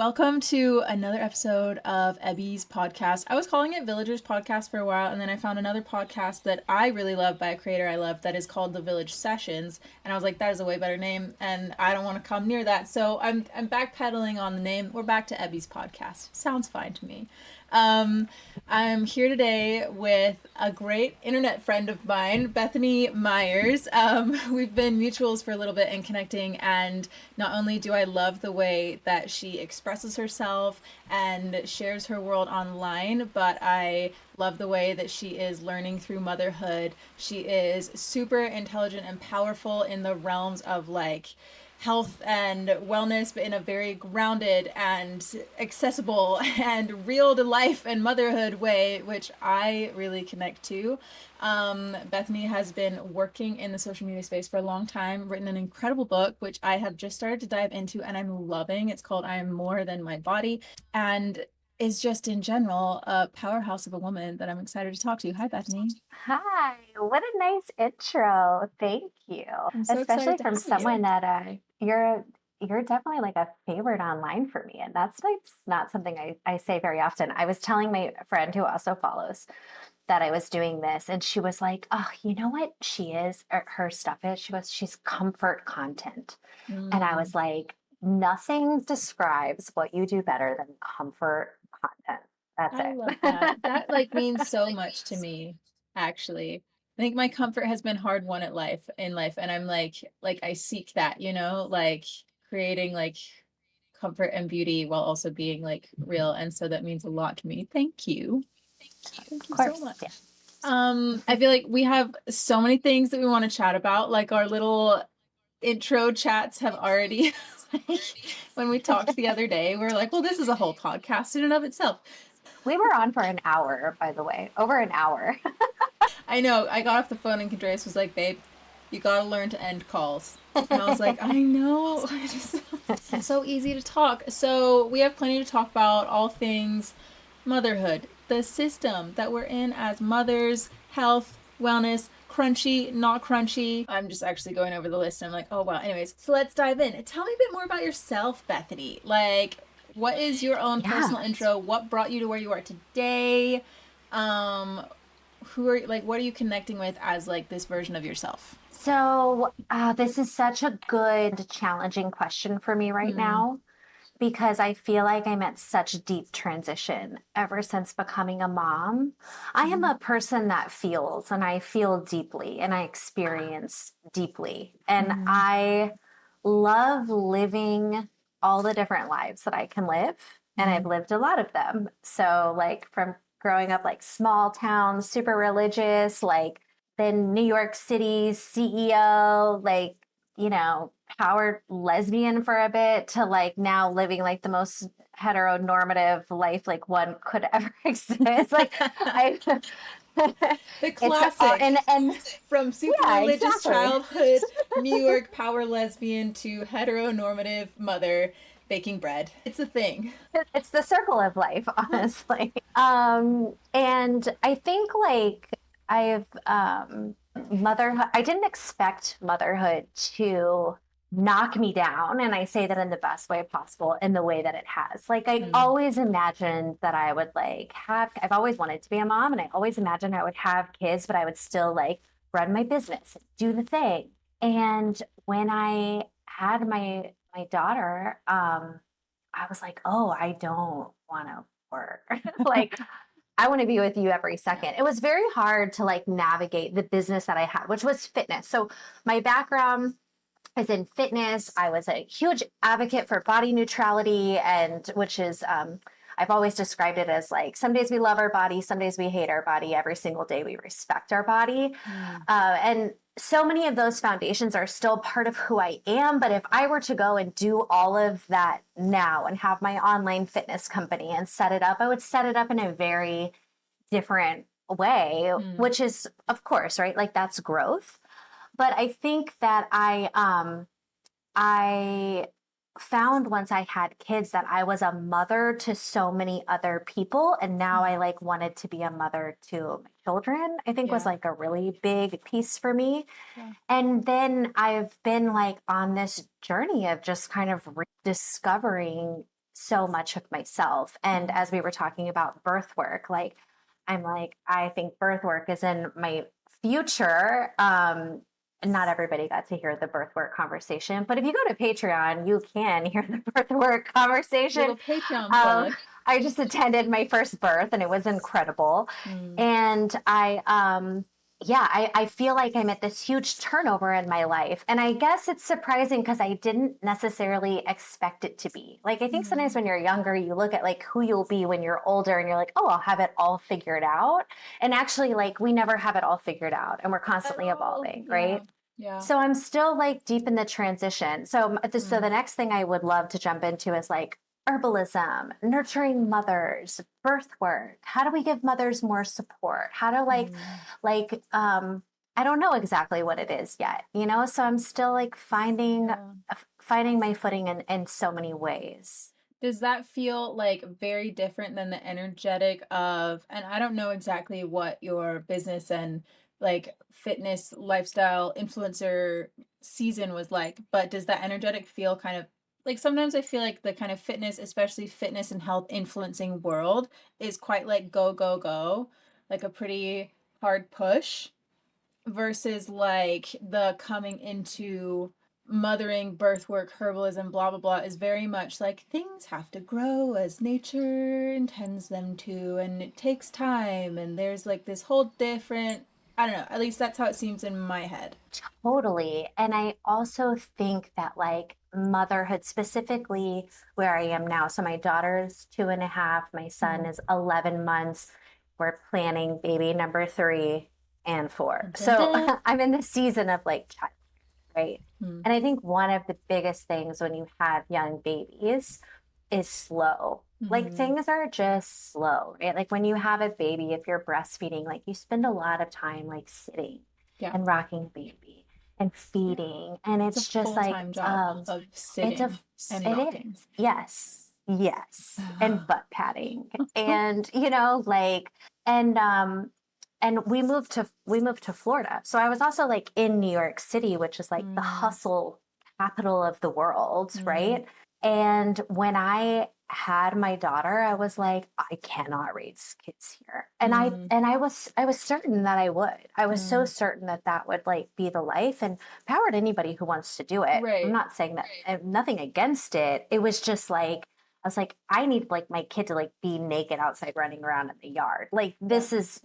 Welcome to another episode of Ebby's podcast. I was calling it Villagers Podcast for a while, and then I found another podcast that I really love by a creator I love that is called The Village Sessions, and I was like, that is a way better name, and I don't want to come near that, so I'm backpedaling on the name. We're back to Ebby's podcast. Sounds fine to me. Um, I'm here today with a great internet friend of mine, Bethany Meyers. We've been mutuals for a little bit and connecting, and not only do I love the way that she expresses herself and shares her world online, but I love the way that she is learning through motherhood. She is super intelligent and powerful in the realms of like health and wellness, but in a very grounded and accessible and real to life and motherhood way, which I really connect to. Bethany has been working in the social media space for a long time, written an incredible book, which I have just started to dive into and I'm loving. It's called I Am More Than My Body, and is just in general a powerhouse of a woman that I'm excited to talk to. Hi, Bethany. Hi, what a nice intro. Thank you. I'm so Especially excited to from have you. someone that you're definitely like a favorite online for me. And that's like not something I say very often. I was telling my friend who also follows that I was doing this, and she was like, "Oh, you know what she is, or her stuff is?" She goes, "She's comfort content." And I Mm. was like, nothing describes what you do better than comfort content. That's I love that. it. That like means so much to me, actually. I think my comfort has been hard won at life, and I'm like I seek that, like creating like comfort and beauty while also being like real. And so that means a lot to me. Thank you. Thank Of you so course. much. I feel like we have so many things that we want to chat about. Like our little intro chats have already like when we talked the other day, we are like, well, this is a whole podcast in and of itself. We were on for an hour, by the way, over an hour. I know. I got off the phone and Andreas was like, babe, you gotta learn to end calls. And I was like, I know. It's so easy to talk. So we have plenty to talk about, all things motherhood, the system that we're in as mothers, health, wellness, crunchy, not crunchy. I'm just actually going over the list and I'm like, oh wow. Anyways, so let's dive in. Tell me a bit more about yourself, Bethany. Like, what is your own Yeah. personal intro? What brought you to where you are today? Um, who are like what are you connecting with as like this version of yourself? This is such a good, challenging question for me right Hmm. now because I feel like I'm at such deep transition ever since becoming a mom. I am Hmm. a person that feels and I feel deeply and I experience deeply. And Hmm. I love living all the different lives that I can live. And Hmm. I've lived a lot of them. So, like, from growing up, like small town, super religious, like then New York City CEO, like, powered lesbian for a bit to like now living like the most heteronormative life like one could ever exist. Like I The it's classic, and from super yeah, religious exactly. childhood New York power lesbian to heteronormative mother baking bread. It's a thing. It's the circle of life, honestly. And I think like I've motherhood, I didn't expect motherhood to knock me down. And I say that in the best way possible, in the way that it has. Like I Mm. always imagined that I would I've always wanted to be a mom and I always imagined I would have kids, but I would still like run my business, do the thing. And when I had my daughter, I was like, oh, I don't want to work. Like, I want to be with you every second. It was very hard to like navigate the business that I had, which was fitness. So, my background is in fitness. I was a huge advocate for body neutrality, and which is, I've always described it as like some days we love our body, some days we hate our body, every single day we respect our body. Mm. And so many of those foundations are still part of who I am. But if I were to go and do all of that now and have my online fitness company and set it up, I would set it up in a very different way, Mm. which is, of course, right? Like that's growth. But I think that I found once I had kids that I was a mother to so many other people. And now I Mm. like wanted to be a mother to my children, I think was Yeah. like a really big piece for me. Yeah. And then I've been like on this journey of just kind of rediscovering so much of myself. And as we were talking about birth work, like, I'm like, I think birth work is in my future. Not everybody got to hear the birth work conversation, but if you go to Patreon, you can hear the birth work conversation. Little Patreon Um, plug. I just attended my first birth and it was incredible. Mm. And I feel like I'm at this huge turnover in my life. And I guess it's surprising because I didn't necessarily expect it to be. Like, I think sometimes when you're younger, you look at like who you'll be when you're older and you're like, oh, I'll have it all figured out. And actually, like, we never have it all figured out and we're constantly evolving, right? Yeah. So I'm still like deep in the transition. So the next thing I would love to jump into is like herbalism, nurturing mothers, birth work. How do we give mothers more support? How to I don't know exactly what it is yet, you know? So I'm still like finding my footing in so many ways. Does that feel like very different than the energetic of, and I don't know exactly what your business and like fitness lifestyle influencer season was like, but does that energetic feel kind of like sometimes I feel like the kind of fitness, especially fitness and health influencing world is quite like go, go, go, like a pretty hard push versus like the coming into mothering, birth work, herbalism, blah, blah, blah, is very much like things have to grow as nature intends them to, and it takes time. And there's like this whole different, I don't know, at least that's how it seems in my head. Totally. And I also think that like motherhood, specifically where I am now. So my daughter's 2.5, my son Mm. is 11 months. We're planning baby number 3 and 4. Dun, So dun. I'm in the season of like child, right? Mm. And I think one of the biggest things when you have young babies is slow. Like Mhm. things are just slow, right? Like when you have a baby, if you're breastfeeding, like you spend a lot of time like sitting Yeah. and rocking the baby and Yeah. feeding. And It's a it's just like, full-time job of it's a, sitting and it rocking. is. Yes. Yes. And butt padding. And, you know, like, and, and we moved to Florida. So I was also like in New York City, which is like the Mm, hustle capital of the world, mm, right? And when I had my daughter, I was like, I cannot raise kids here. And I mm, and I was certain that I would. I was so mm. certain that that would like be the life, and power to anybody who wants to do it. I'm Right. not saying that I have nothing against it. It was just like I was like, I need like my kid to like be naked outside running around in the yard. Like Yeah. this is,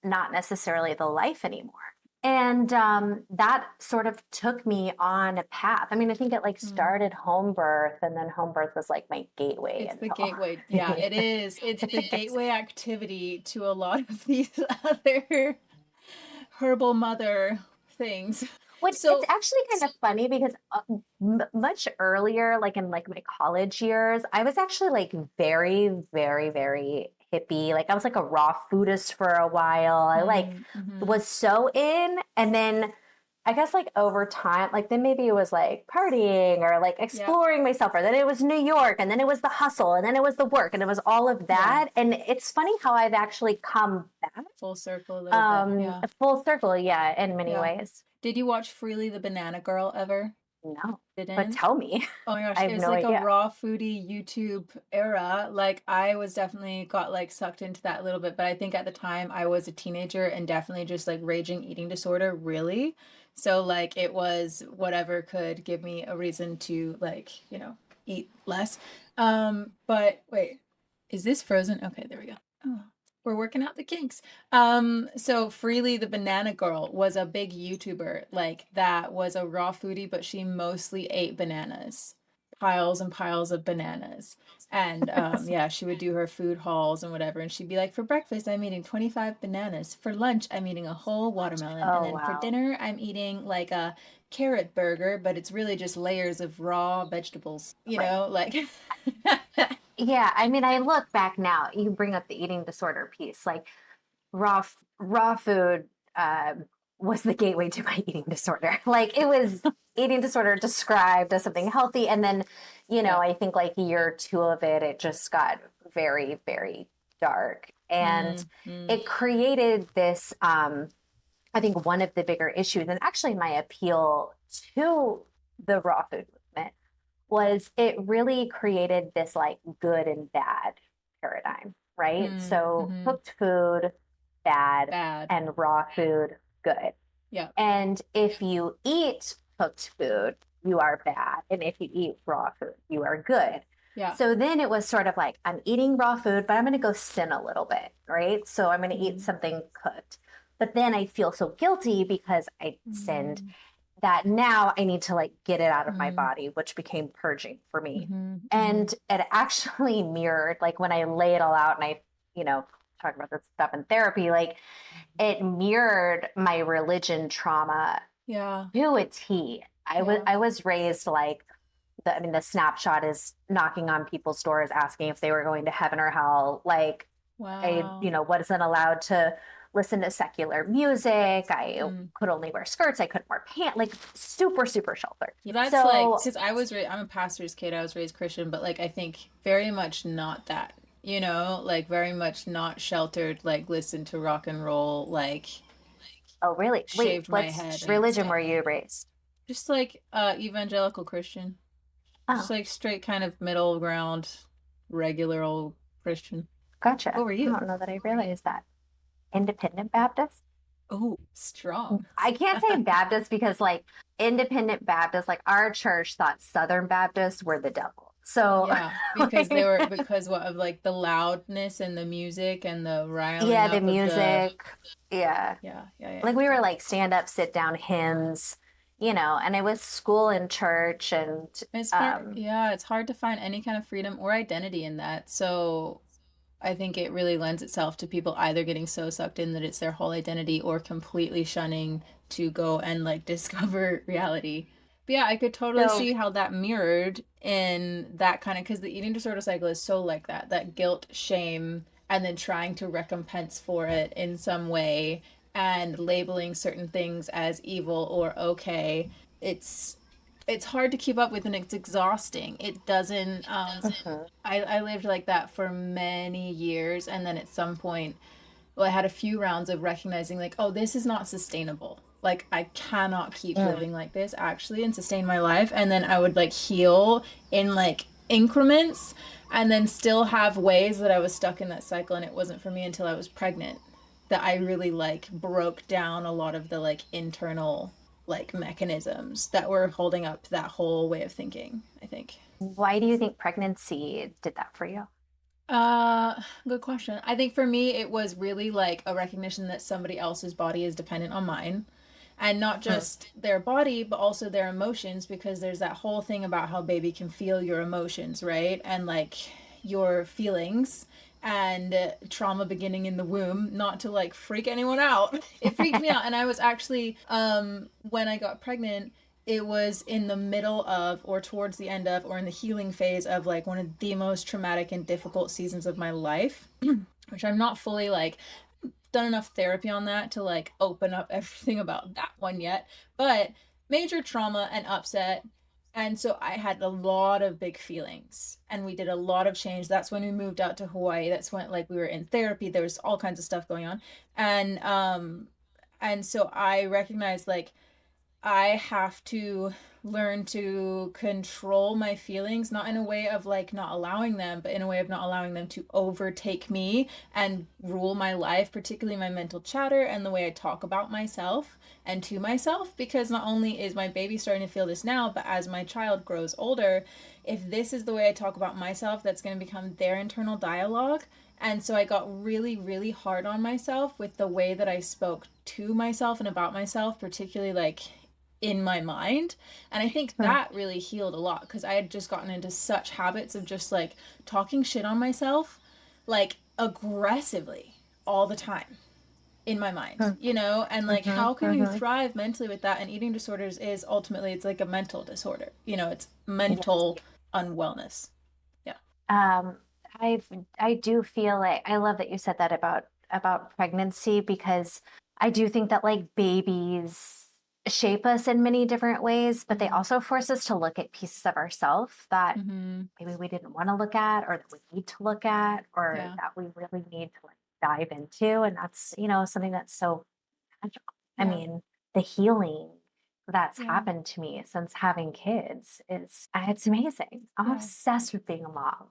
not necessarily the life anymore. And that sort of took me on a path. I mean, I think it like Mm. started home birth, and then home birth was like my gateway It's the into all. gateway. Yeah, it is. It's the gateway activity to a lot of these other herbal mother things. What it's So, actually kind of funny because much earlier, like in like my college years, I was actually like very, very, very hippie. Like I was like a raw foodist for a while. I like mm-hmm. was so in, and then I guess like over time, like then maybe it was like partying or like Yeah, exploring myself, or then it was New York, and then it was the hustle, and then it was the work, and it was all of yeah, that. And it's funny how I've actually come back, full circle a little bit. Yeah, full circle, yeah, in many yeah. ways. Did you watch Freely the Banana Girl ever? No, but Didn't? tell me. Oh my I gosh, it have was no like a idea. raw foodie YouTube era. Like I was definitely got like sucked into that a little bit, but I think at the time I was a teenager and definitely just like raging eating disorder, really. So like it was whatever could give me a reason to like, eat less. But wait, is this frozen? Okay, there we go. Oh, we're working out the kinks. So Freely the Banana Girl was a big YouTuber, like that was a raw foodie, but she mostly ate bananas, piles and piles of bananas. And yeah, she would do her food hauls and whatever, and she'd be like, for breakfast, I'm eating 25 bananas. For lunch, I'm eating a whole watermelon. And Oh, then for wow. dinner, I'm eating like a carrot burger, but it's really just layers of raw vegetables, Right. like Yeah, I mean, I look back now, you bring up the eating disorder piece, like raw food was the gateway to my eating disorder. Like it was eating disorder described as something healthy, and then, yeah. I think like year 2 of it, it just got very, very dark, and Mm, mm, it created this. I think one of the bigger issues, and actually my appeal to the raw food movement, was it really created this like good and bad paradigm, right? So Mm-hmm. cooked food, bad, Bad. and raw food, good. Yeah. And if you eat cooked food, you are bad. And if you eat raw food, you are good. Yeah. So then it was sort of like, I'm eating raw food, but I'm going to go sin a little bit, right? So I'm going to eat Mm-hmm. something cooked. But then I feel so guilty because I sinned Mm-hmm. that now I need to like get it out of my body, which became purging for me. Mm-hmm. And it actually mirrored, like when I lay it all out and I, you know, talk about this stuff in therapy, like it mirrored my religion trauma Yeah. to a T. Yeah. I was raised like I mean, the snapshot is knocking on people's doors asking if they were going to heaven or hell. Like Wow. wasn't allowed to listen to secular music. I Mm. could only wear skirts. I couldn't wear pants. Like super, super sheltered. Yeah, that's like, So, because I'm a pastor's kid. I was raised Christian, but like I think very much not that, like very much not sheltered, like listen to rock and roll, like oh, really? Wait, shaved my what head and religion stuff. were you raised? Just like evangelical Christian. Just Oh, like straight kind of middle ground, regular old Christian. gotcha. What were I you? don't know that I realized that. Independent Baptist? Oh, strong. I can't say Baptist because, like, Independent Baptist, like, our church thought Southern Baptists were the devil. So, Yeah, because they like, were because what of like the loudness and the music and the riling yeah, the up of the music. Yeah. yeah, yeah, yeah. Like, we were like stand up, sit down hymns, and it was school and church. And, It's hard, um, yeah, it's hard to find any kind of freedom or identity in that. So I think it really lends itself to people either getting so sucked in that it's their whole identity or completely shunning to go and like discover reality. But yeah, I could totally so, see how that mirrored in that kind of because the eating disorder cycle is so like that guilt, shame, and then trying to recompense for it in some way and labeling certain things as evil or okay. It's it's hard to keep up with and it's exhausting. It doesn't mhm. I lived like that for many years and then at some point well I had a few rounds of recognizing like oh this is not sustainable. Like I cannot keep Mm. living like this actually and sustain my life and then I would like heal in like increments and then still have ways that I was stuck in that cycle and it wasn't for me until I was pregnant that I really like broke down a lot of the like internal like mechanisms that were holding up that whole way of thinking, I think. Why do you think pregnancy did that for you? Uh, Good question. I think for me, it was really like a recognition that somebody else's body is dependent on mine. And not Hmm. just their body, but also their emotions, because there's that whole thing about how baby can feel your emotions, right? And like your feelings and trauma beginning in the womb, not to like freak anyone out. It freaked me out. And I was actually, when I got pregnant, it was in the middle of or towards the end of or in the healing phase of like one of the most traumatic and difficult seasons of my life which I'm not fully like done enough therapy on that to like open up everything about that one yet but major trauma and upset and so I had a lot of big feelings and we did a lot of change. That's when we moved out to Hawaii. That's when like we were in therapy. There was all kinds of stuff going on and so I recognized like I have to learn to control my feelings, not in a way of like not allowing them, but in a way of not allowing them to overtake me and rule my life, particularly my mental chatter and the way I talk about myself and to myself. Because not only is my baby starting to feel this now, but as my child grows older, if this is the way I talk about myself, that's going to become their internal dialogue. And so I got really, really hard on myself with the way that I spoke to myself and about myself, particularly like in my mind. And I think Hmm. that really healed a lot because I had just gotten into such habits of just like talking shit on myself, like aggressively all the time in my mind, Hmm. And like, Hmm. how can you Hmm. thrive mentally with that? And eating disorders is ultimately, it's like a mental disorder, it's Yes. mental unwellness. Yeah. Um, I do feel like I love that you said that about pregnancy because I do think that like babies shape us in many different ways, but they Mm-hmm. also force us to look at pieces of ourselves that Mm-hmm. maybe we didn't want to look at or that we need to look at or Yeah. that we really need to like dive into. And that's, something that's so magical. I Yeah. mean, the healing. that's Yeah. happened to me since having kids is it's amazing. I'm Yeah. obsessed with being a mom.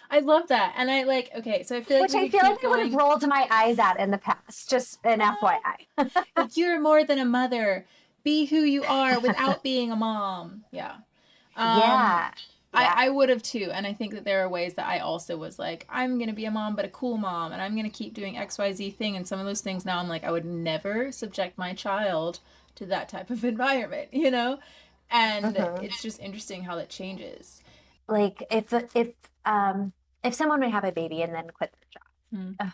I love that. And I like, okay, so I feel like Which we I could feel like keep I would have going. rolled my eyes at in the past, just an Ah, FYI. like you're more than a mother. Be who you are without being a mom. Yeah. Um, Yeah. Yeah. I would have too. And I think that there are ways that I also was like, I'm going to be a mom, but a cool mom. And I'm going to keep doing XYZ thing. And some of those things now I'm like, I would never subject my child to that type of environment, you know? And Hmm. it's just interesting how that changes. Like if someone would have a baby and then quit their job, Mm. they've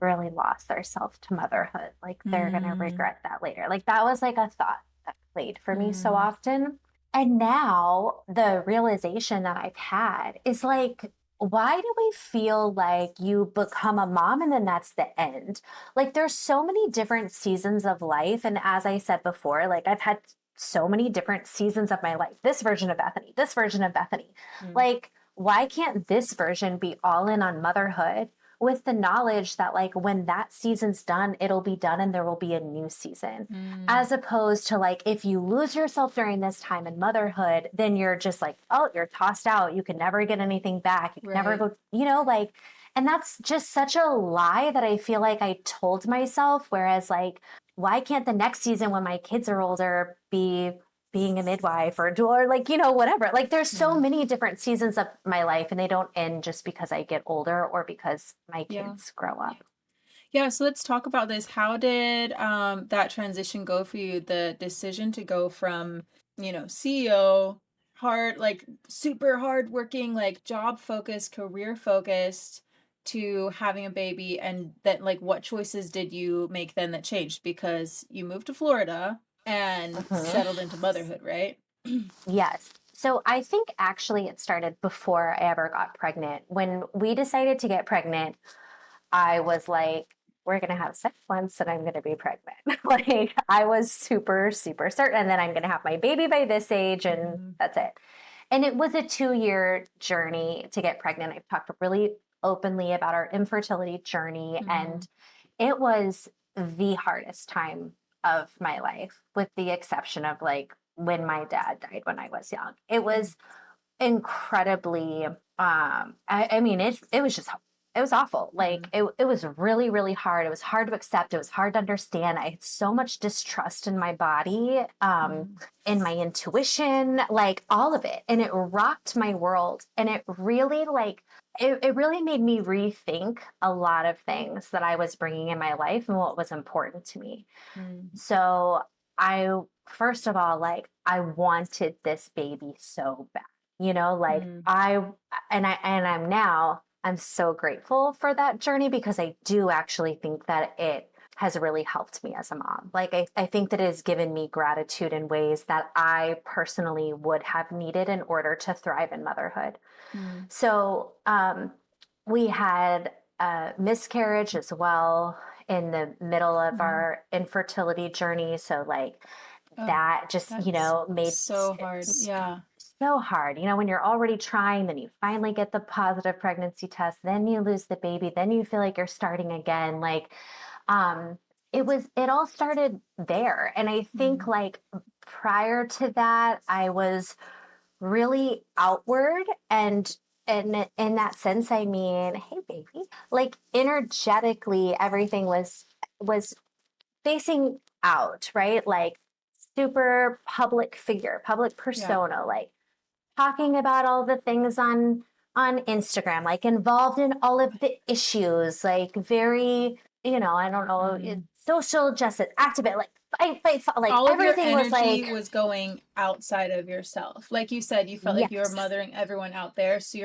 really lost their self to motherhood. Like they're gonna Mm. regret that later. Like that was like a thought that played for me so Mm. often. And now the realization that I've had is like, why do we feel like you become a mom and then that's the end? Like there's so many different seasons of life. And as I said before, like I've had so many different seasons of my life. This version of Bethany, this version of Bethany. Mm. Like, why can't this version be all in on motherhood with the knowledge that, like, when that season's done, it'll be done and there will be a new season? Mm. As opposed to, like, if you lose yourself during this time in motherhood, then you're just like, oh, you're tossed out. You can never get anything back. You can never Right. go, like, and that's just such a lie that I feel like I told myself. Whereas, like, why can't the next season when my kids are older be being a midwife or like, whatever. Like there's so Mm. many different seasons of my life and they don't end just because I get older or because my Yeah. kids grow up. Yeah, so let's talk about this. How did that transition go for you? The decision to go from, CEO, hard, like super hard working, like job focused, career focused, to having a baby, and then like what choices did you make then that changed? Because you moved to Florida and Mhm. settled into motherhood, right? Yes. So I think actually it started before I ever got pregnant. When we decided to get pregnant, I was like, we're going to have sex once and I'm going to be pregnant. Like I was super, super certain. And then I'm going to have my baby by this age and Mm-hmm. that's it. And it was a 2-year journey to get pregnant. I've talked really openly about our infertility journey. Mm-hmm. And it was the hardest time of my life, with the exception of like when my dad died when I was young. It was incredibly I mean it was just it was awful. Mm-hmm. Like it was really, really hard. It was hard to accept. It was hard to understand. I had so much distrust in my body, in my intuition, like all of it. And it rocked my world. And it really like it really made me rethink a lot of things that I was bringing in my life and what was important to me. Mm-hmm. So I, first of all, like I wanted this baby so bad, like Mm-hmm. I'm now, I'm so grateful for that journey because I do actually think that it has really helped me as a mom. Like I think that it has given me gratitude in ways that I personally would have needed in order to thrive in motherhood. Mm-hmm. So we had a miscarriage as well in the middle of Mm-hmm. our infertility journey. So like Oh, that just, that's made so hard. Yeah. so hard. When you're already trying, then you finally get the positive pregnancy test, then you lose the baby, then you feel like you're starting again. Like um it all started there. And I think Mm-hmm. like prior to that, I was really outward and in that sense, I mean, hey baby, like energetically everything was facing out, right? Like super public figure, public Yeah. persona, like talking about all the things on Instagram, like involved in all of the issues, like very, I don't know, Mm. social justice activist, like fight, like All of your everything was energy like, was going outside of yourself. Like you said, you felt like you were yes. mothering everyone out there, so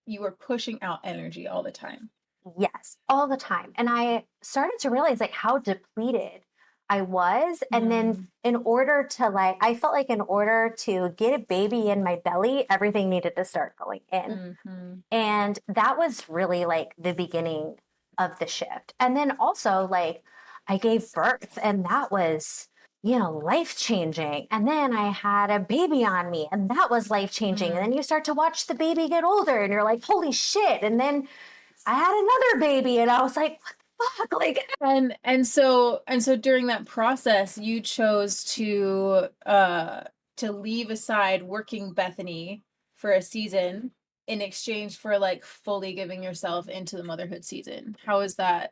you were pushing out energy all the time. Yes, all the time. And I started to realize like how depleted I was. And then Mm. in order to like, I felt like in order to get a baby in my belly, everything needed to start going in. Mm-hmm. And that was really like the beginning of the shift. And then also like I gave birth and that was, life changing. And then I had a baby on me and that was life changing. And Mm. then you start to watch the baby get older and you're like, holy shit. And then I had another baby and I was like, fuck, like, And so during that process, you chose to leave aside working Bethany for a season in exchange for like fully giving yourself into the motherhood season. How has that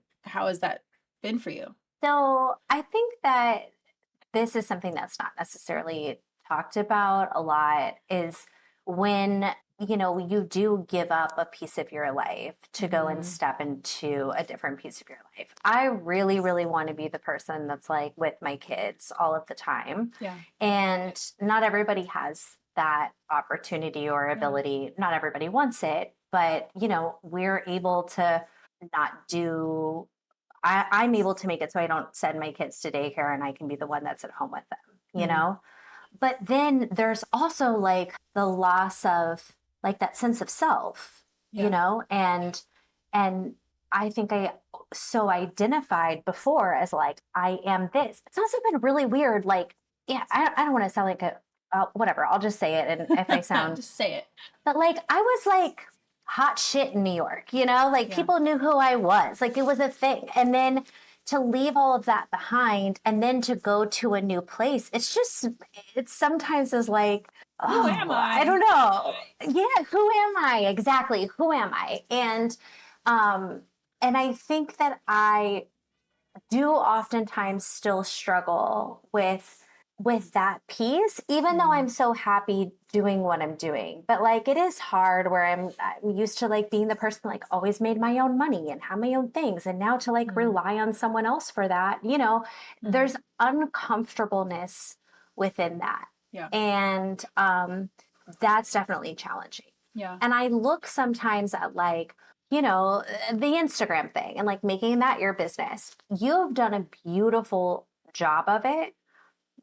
been for you? so I think that this is something that's not necessarily talked about a lot is when you do give up a piece of your life to go and Hmm. step into a different piece of your life. I really really want to be the person that's like with my kids all of the time, Yeah. and not everybody has that opportunity or Yeah. ability. Not everybody wants it, but we're able to not do I'm able to make it so I don't send my kids to daycare and I can be the one that's at home with them, you Mm. know? But then there's also like the loss of like that sense of self, Yeah. and I think I so identified before as like I am this. It's also been really weird. Like, yeah, I don't want to sound like a whatever. I'll just say it, and if I sound Just say it. but like I was like hot shit in New York, like Yeah. people knew who I was. Like it was a thing. And then to leave all of that behind and then to go to a new place, it's sometimes is like, Who am oh, I I? don't know. Yeah, who am I? Exactly. Who am I? Um and I think that I do oftentimes still struggle with that piece, even though Mm. I'm so happy doing what I'm doing. But like it is hard where I'm used to like being the person like always made my own money and have my own things, and now to like Mm. rely on someone else for that, Mm. there's uncomfortableness within that. Yeah. And that's definitely challenging. Yeah. And I look sometimes at like the Instagram thing and like making that your business. You've done a beautiful job of it,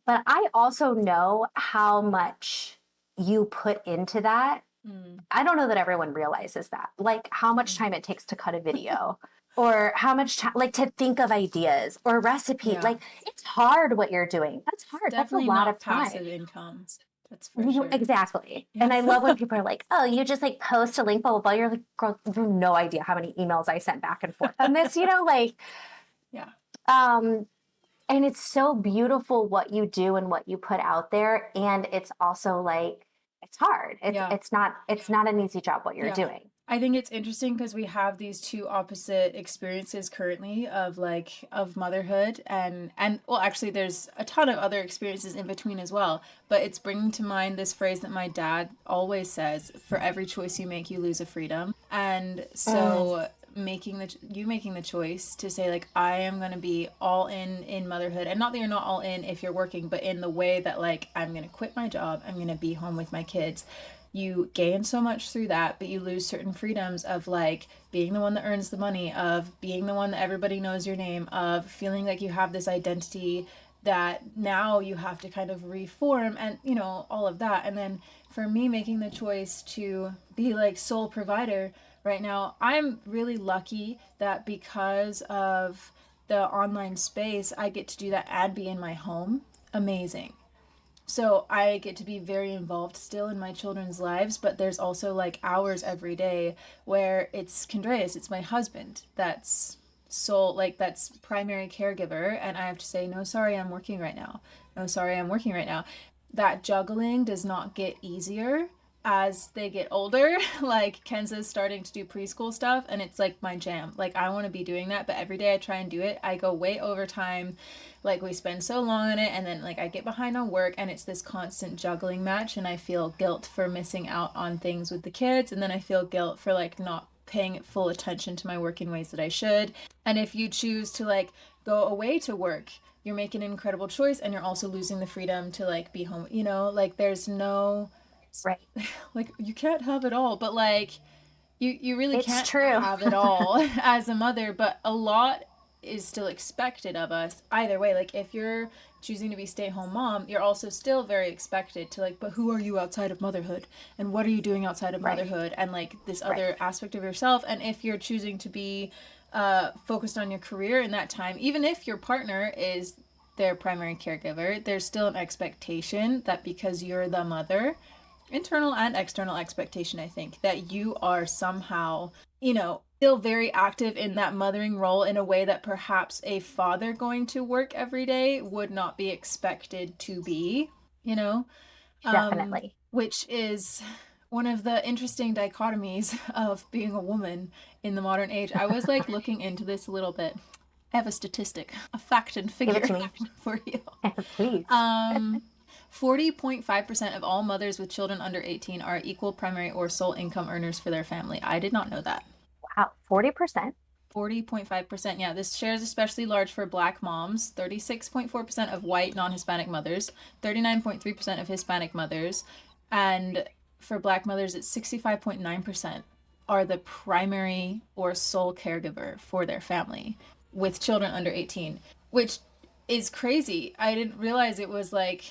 but I also know how much you put into that. Mm. I don't know that everyone realizes that, like how much Mm. time it takes to cut a video or how much time, like to think of ideas or recipe. Yeah. Like it's hard what you're doing. That's hard. That's a Definitely lot of not time. passive income. That's for sure. Exactly. Yeah. And I love when people are like, oh, you just like post a link, blah, blah, blah. You're like, girl, you have no idea how many emails I sent back and forth on this, like, Yeah. um, and it's so beautiful what you do and what you put out there. And it's also like, it's hard. It's, Yeah. it's not, it's not an easy job what you're Yeah. doing. I think it's interesting because we have these two opposite experiences currently of motherhood and well actually there's a ton of other experiences in between as well, but it's bringing to mind this phrase that my dad always says: for every choice you make you lose a freedom. And Mm, so making the choice to say like I am going to be all in motherhood, and not that you're not all in if you're working, but in the way that like I'm going to quit my job, I'm going to be home with my kids. You gain so much through that, but you lose certain freedoms of like being the one that earns the money, of being the one that everybody knows your name, of feeling like you have this identity that now you have to kind of reform, and all of that. And then for me, making the choice to be like sole provider right now, I'm really lucky that because of the online space, I get to do that and be in my home. Amazing. So I get to be very involved still in my children's lives, but there's also like hours every day where it's Condreas, it's my husband, that's primary caregiver, and I have to say, no, sorry, I'm working right now. No, sorry, I'm working right now. That juggling does not get easier as they get older. Like Kenza's starting to do preschool stuff, and it's like my jam. Like I want to be doing that, but every day I try and do it. I go way overtime. Like we spend so long on it, and then like I get behind on work, and it's this constant juggling match, and I feel guilt for missing out on things with the kids, and then I feel guilt for like not paying full attention to my work in ways that I should. And if you choose to like go away to work, you're making an incredible choice, and you're also losing the freedom to like be home. Like there's no right. like you can't have it all, but like you really It's can't true. have it all as a mother, but a lot is still expected of us either way. Like if you're choosing to be stay-at-home mom, you're also still very expected to like, but who are you outside of motherhood, and what are you doing outside of Right. motherhood, and like this Right. other aspect of yourself. And if you're choosing to be focused on your career in that time, even if your partner is their primary caregiver, there's still an expectation that because you're the mother, internal and external expectation, I think, that you are somehow still very active in that mothering role in a way that perhaps a father going to work every day would not be expected to be, you know, Definitely. which is one of the interesting dichotomies of being a woman in the modern age. I was like looking into this a little bit. I have a statistic, a fact and Give it figure to me. for you. Please. Um, 40.5% of all mothers with children under 18 are equal primary or sole income earners for their family. I did not know that. Wow, 40%. 40.5%. Yeah, this share is especially large for black moms, 36.4% of white non Hispanic mothers, 39.3% of Hispanic mothers, and for black mothers, it's 65.9% are the primary or sole caregiver for their family with children under 18, which is crazy. I didn't realize it was like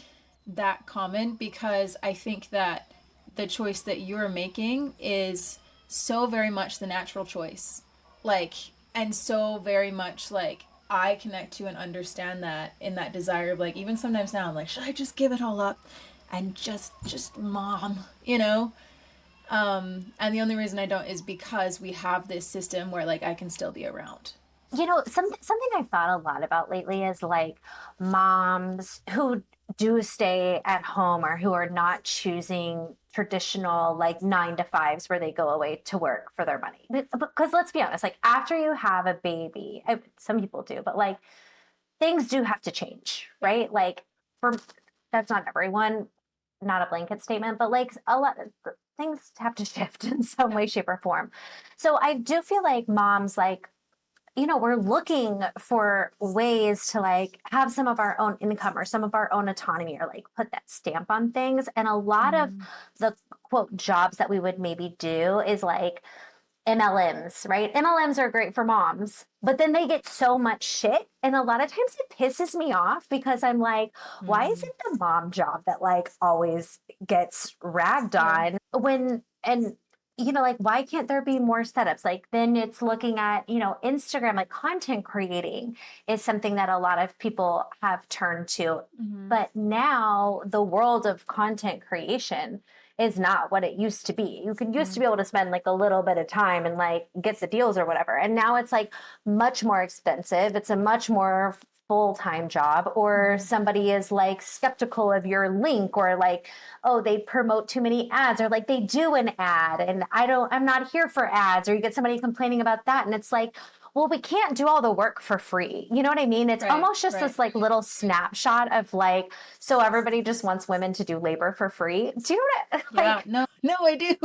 that common because I think that the choice that you're making is so very much the natural choice. Like, and so very much like I connect to and understand that in that desire of like, even sometimes now I'm like, should I just give it all up and just mom, you know? And the only reason I don't is because we have this system where like I can still be around. Something I've thought a lot about lately is like moms who do stay at home or who are not choosing traditional like 9 to 5s where they go away to work for their money. Because let's be honest, like after you have a baby, some people do, but like things do have to change, Yeah. right? Like for that's not everyone, not a blanket statement, but like a lot of things have to shift in some Yeah. way, shape, or form. So I do feel like moms like we're looking for ways to like have some of our own income or some of our own autonomy or like put that stamp on things. And a lot of Mm. the quote jobs that we would maybe do is like MLMs, right? MLMs are great for moms, but then they get so much shit. And a lot of times it pisses me off because I'm like, why is Mm. it the mom job that like always gets ragged Yeah. on and like why can't there be more setups? Like then it's looking at, Instagram, like content creating is something that a lot of people have turned to. Mm-hmm. But now the world of content creation is not what it used to be. You could used to Mm-hmm. be able to spend like a little bit of time and like get the deals or whatever. And now it's like much more expensive. It's a much more full-time job, or Mm-hmm. somebody is like skeptical of your link, or like, oh, they promote too many ads, or like they do an ad and I'm not here for ads, or you get somebody complaining about that. And it's like, well, we can't do all the work for free. You know what I mean? It's Right. almost just Right. this like little snapshot of like, so everybody just wants women to do labor for free. Do you know what, Yeah. No. No, I do.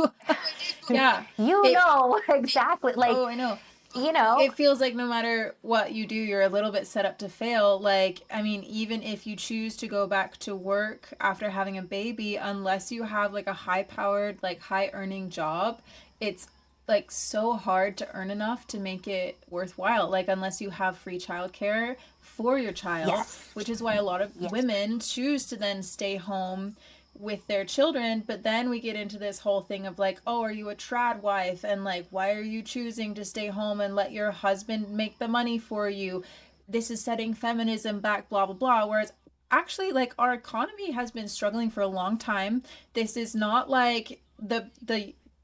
Yeah. It. exactly. Like, Oh, I know. you know, It feels like no matter what you do, you're a little bit set up to fail. Like, I mean, even if you choose to go back to work after having a baby, unless you have like a high powered, like high earning job, it's like so hard to earn enough to make it worthwhile. Like, unless you have free childcare for your child, yes, which is why a lot of yes. women choose to then stay home with their children. But then we get into this whole thing of like, oh, are you a trad wife, and like, why are you choosing to stay home and let your husband make the money for you? This is setting feminism back, blah blah blah. Whereas actually, like, our economy has been struggling for a long time. This is not like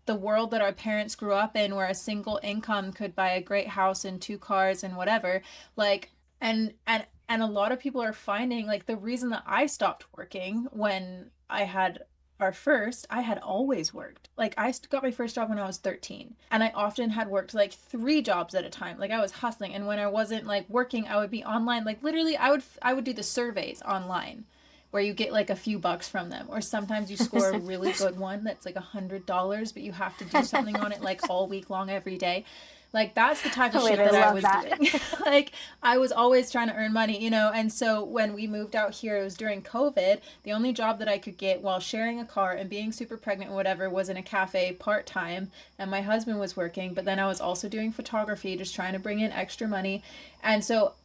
the world that our parents grew up in, where a single income could buy a great house and two cars and whatever. Like, and a lot of people are finding like the reason that I stopped working when I had our first, I had always worked. Like, I got my first job when I was 13, and I often had worked like three jobs at a time. Like, I was hustling, and when I wasn't like working, I would be online. Like, literally, I would do the surveys online where you get like a few bucks from them, or sometimes you score a really good one that's like $100, but you have to do something on it like all week long every day. Like, that's the type of Wait, shit I that I love was that. doing. Like, I was always trying to earn money, and so when we moved out here, it was during COVID. The only job that I could get while sharing a car and being super pregnant and whatever was in a cafe part-time, and my husband was working, but then I was also doing photography, just trying to bring in extra money. And so,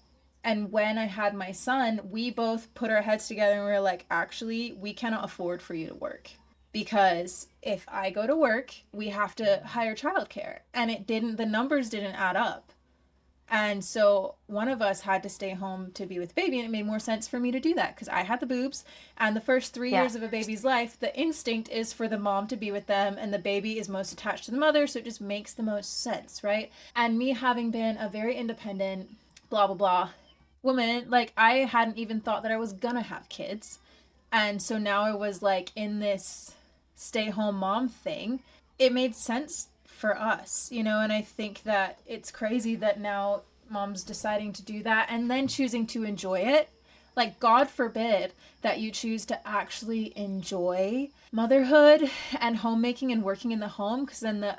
and when I had my son, we both put our heads together and we were like, actually, we cannot afford for you to work, because if I go to work, we have to hire childcare. And the numbers didn't add up. And so one of us had to stay home to be with baby, and it made more sense for me to do that because I had the boobs. And the first 3 years Yeah. of a baby's life, the instinct is for the mom to be with them, and the baby is most attached to the mother, so it just makes the most sense, right? And me having been a very independent, blah, blah, blah woman, like I hadn't even thought that I was gonna have kids. And so now I was like in this stay home mom thing. It made sense for us, you know, and I think that it's crazy that now mom's deciding to do that and then choosing to enjoy it. Like, God forbid that you choose to actually enjoy motherhood and homemaking and working in the home, because then the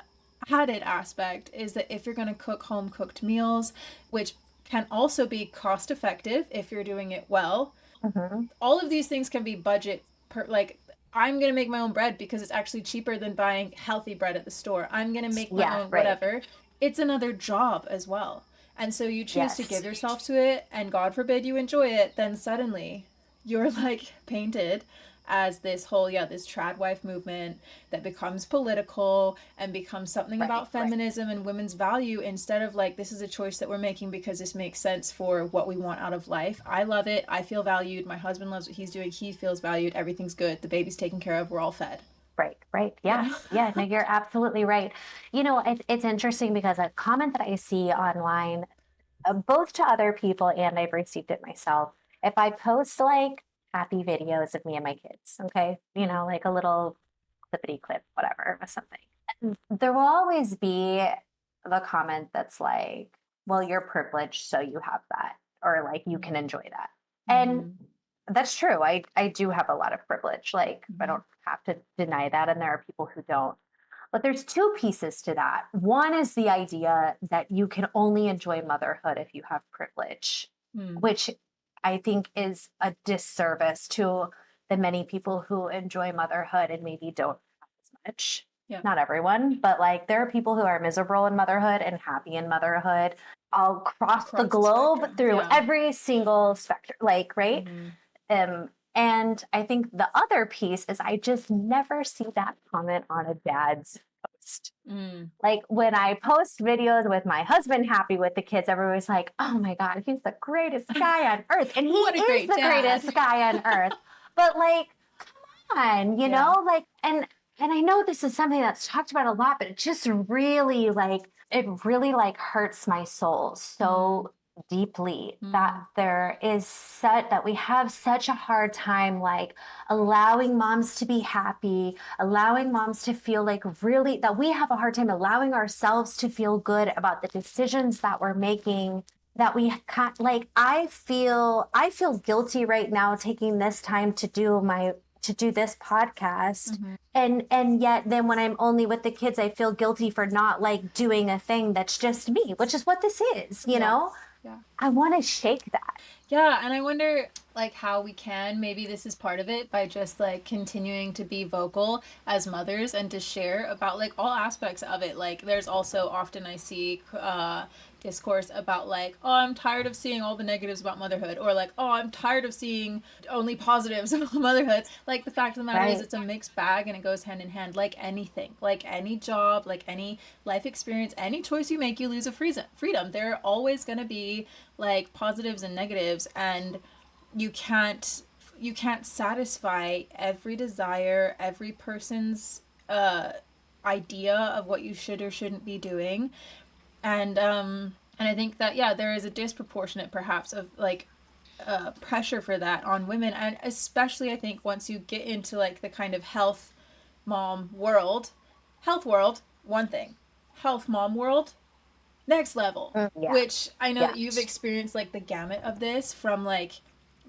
added aspect is that if you're going to cook home cooked meals, which can also be cost effective if you're doing it well, Hmm. all of these things can be budget like I'm gonna make my own bread because it's actually cheaper than buying healthy bread at the store. I'm gonna make my Yeah, own right. whatever. It's another job as well. And so you choose to give Yes. yourself to it, and God forbid you enjoy it, then suddenly you're like painted as this whole, yeah, this trad wife movement that becomes political and becomes something Right, about right. feminism and women's value, instead of like, this is a choice that we're making because this makes sense for what we want out of life. I love it. I feel valued. My husband loves what he's doing. He feels valued. Everything's good. The baby's taken care of. We're all fed. Right, right. You Yeah. know? Yeah. No, you're absolutely right. It's interesting because a comment that I see online, both to other people and I've received it myself. If I post like happy videos of me and my kids, okay, Mm. like a little clippity clip, whatever, or something, there will always be the comment that's like, well, you're privileged, so you have that, or like you can enjoy that. And Mm-hmm. that's true. I do have a lot of privilege. Like, I Mm-hmm. don't have to deny that. And there are people who don't. But there's two pieces to that. One is the idea that you can only enjoy motherhood if you have privilege, Mm. which I think is a disservice to the many people who enjoy motherhood and maybe don't have as much. Yeah. Not everyone, but like there are people who are miserable in motherhood and happy in motherhood all across the Across the globe spectrum. through Yeah. every single spectrum, like, right? Mm-hmm. And I think the other piece is I just never see that comment on a dad's post. Mm. Like when I post videos with my husband happy with the kids, everybody's like, oh my God, he's the greatest guy on earth. And he What a is great the greatest dad. guy on earth. But like, come on, Yeah. like, and I know this is something that's talked about a lot, but it just really it really hurts my soul Mm. so deeply that Mm. that we have such a hard time like allowing moms to be happy, allowing moms to feel like really that we have a hard time allowing ourselves to feel good about the decisions that we're making, that we can't, like, I feel guilty right now taking this time to do this podcast, Mm-hmm. and yet then when I'm only with the kids I feel guilty for not like doing a thing that's just me, which is what this is, Yeah. Yeah. I want to shake that. Yeah, and I wonder like how we can, maybe this is part of it, by just like continuing to be vocal as mothers and to share about like all aspects of it. Like there's also often I see discourse about like, oh, I'm tired of seeing all the negatives about motherhood, or like, oh, I'm tired of seeing only positives about motherhood. Like the fact of the matter is Right. it's a mixed bag and it goes hand in hand, like anything, like any job, like any life experience, any choice you make, you lose a freedom. There are always going to be like positives and negatives, and you can't you can't satisfy every desire, every person's idea of what you should or shouldn't be doing. And I think that, yeah, there is a disproportionate perhaps of like pressure for that on women, and especially I think once you get into like the kind of health mom world, health world one thing, health mom world next level. Yeah. Which I know Yeah. that you've experienced like the gamut of this from like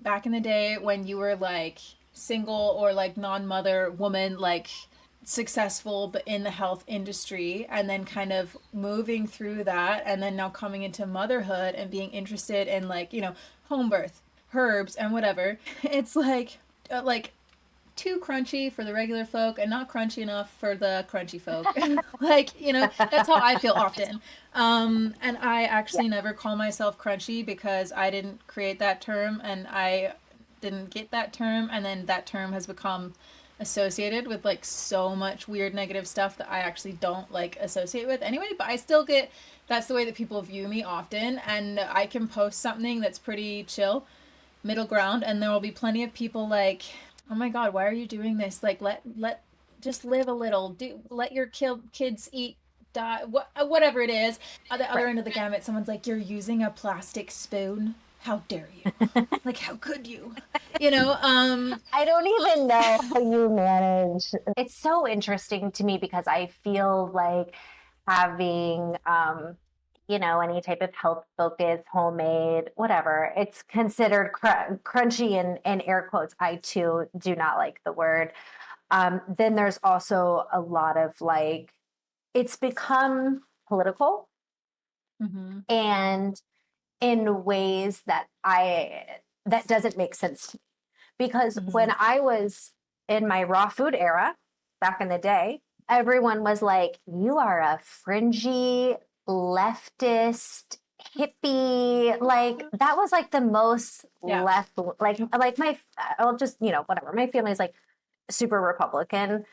back in the day when you were like single or like non-mother woman, like successful but in the health industry, and then kind of moving through that, and then now coming into motherhood and being interested in like, you know, home birth, herbs and whatever. It's like too crunchy for the regular folk and not crunchy enough for the crunchy folk. Like, you know, that's how I feel often. And I Yeah. actually never call myself crunchy because I didn't create that term and I didn't get that term. And then that term has become associated with like so much weird negative stuff that I actually don't like associate with anyway, but I still get that's the way that people view me often, and I can post something that's pretty chill, middle ground, and there will be plenty of people like, "Oh my god, why are you doing this? Like let just live a little. Do let your kids eat die, whatever it is." At the other Right. end of the gamut, someone's like, "You're using a plastic spoon. How dare you? Like how could you?" You know, I don't even know how you manage. It's so interesting to me because I feel like having, any type of health focus, homemade, whatever, it's considered crunchy in air quotes. I too do not like the word. Then there's also a lot of like, it's become political mm-hmm. and in ways that doesn't make sense to me. Because Mm-hmm. when I was in my raw food era back in the day, everyone was like, you are a fringy leftist hippie. Like that was like the most Yeah. left, like my, I'll just, whatever. My family's like super Republican,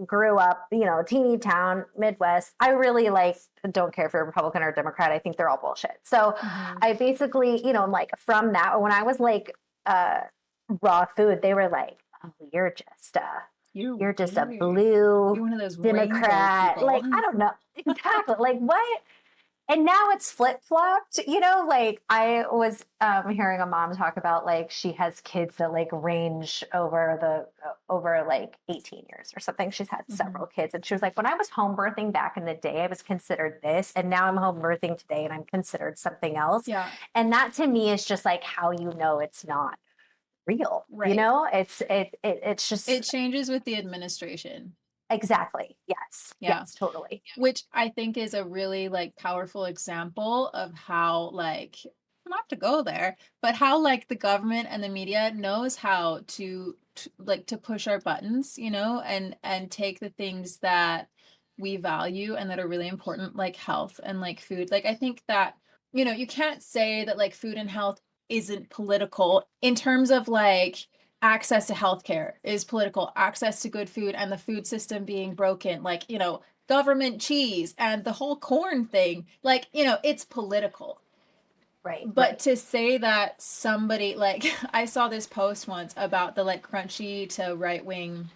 grew up, teeny town, Midwest. I really like don't care if you're Republican or Democrat. I think they're all bullshit. So Mm-hmm. I basically, I'm like from that when I was like raw food, they were like, "Oh, You're you're just a weird. blue You're one of those rainbow Democrat." people. Like, I don't know. Exactly. Like what? And now it's flip flopped, like I was hearing a mom talk about like she has kids that like range over like 18 years or something. She's had Mm-hmm. several kids. And she was like, when I was home birthing back in the day, I was considered this. And now I'm home birthing today and I'm considered something else. Yeah. And that to me is just like how you know it's not real. Right. It's just It changes with the administration. exactly. Yes. Yeah. Yes, totally. Which I think is a really like powerful example of how like not to go there, but how like the government and the media knows how to like to push our buttons, and take the things that we value and that are really important, like health and like food. Like I think that, you can't say that like food and health isn't political in terms of like access to healthcare is political, access to good food and the food system being broken, like, government cheese and the whole corn thing, like, it's political. Right. But Right. to say that somebody like I saw this post once about the like crunchy to right wing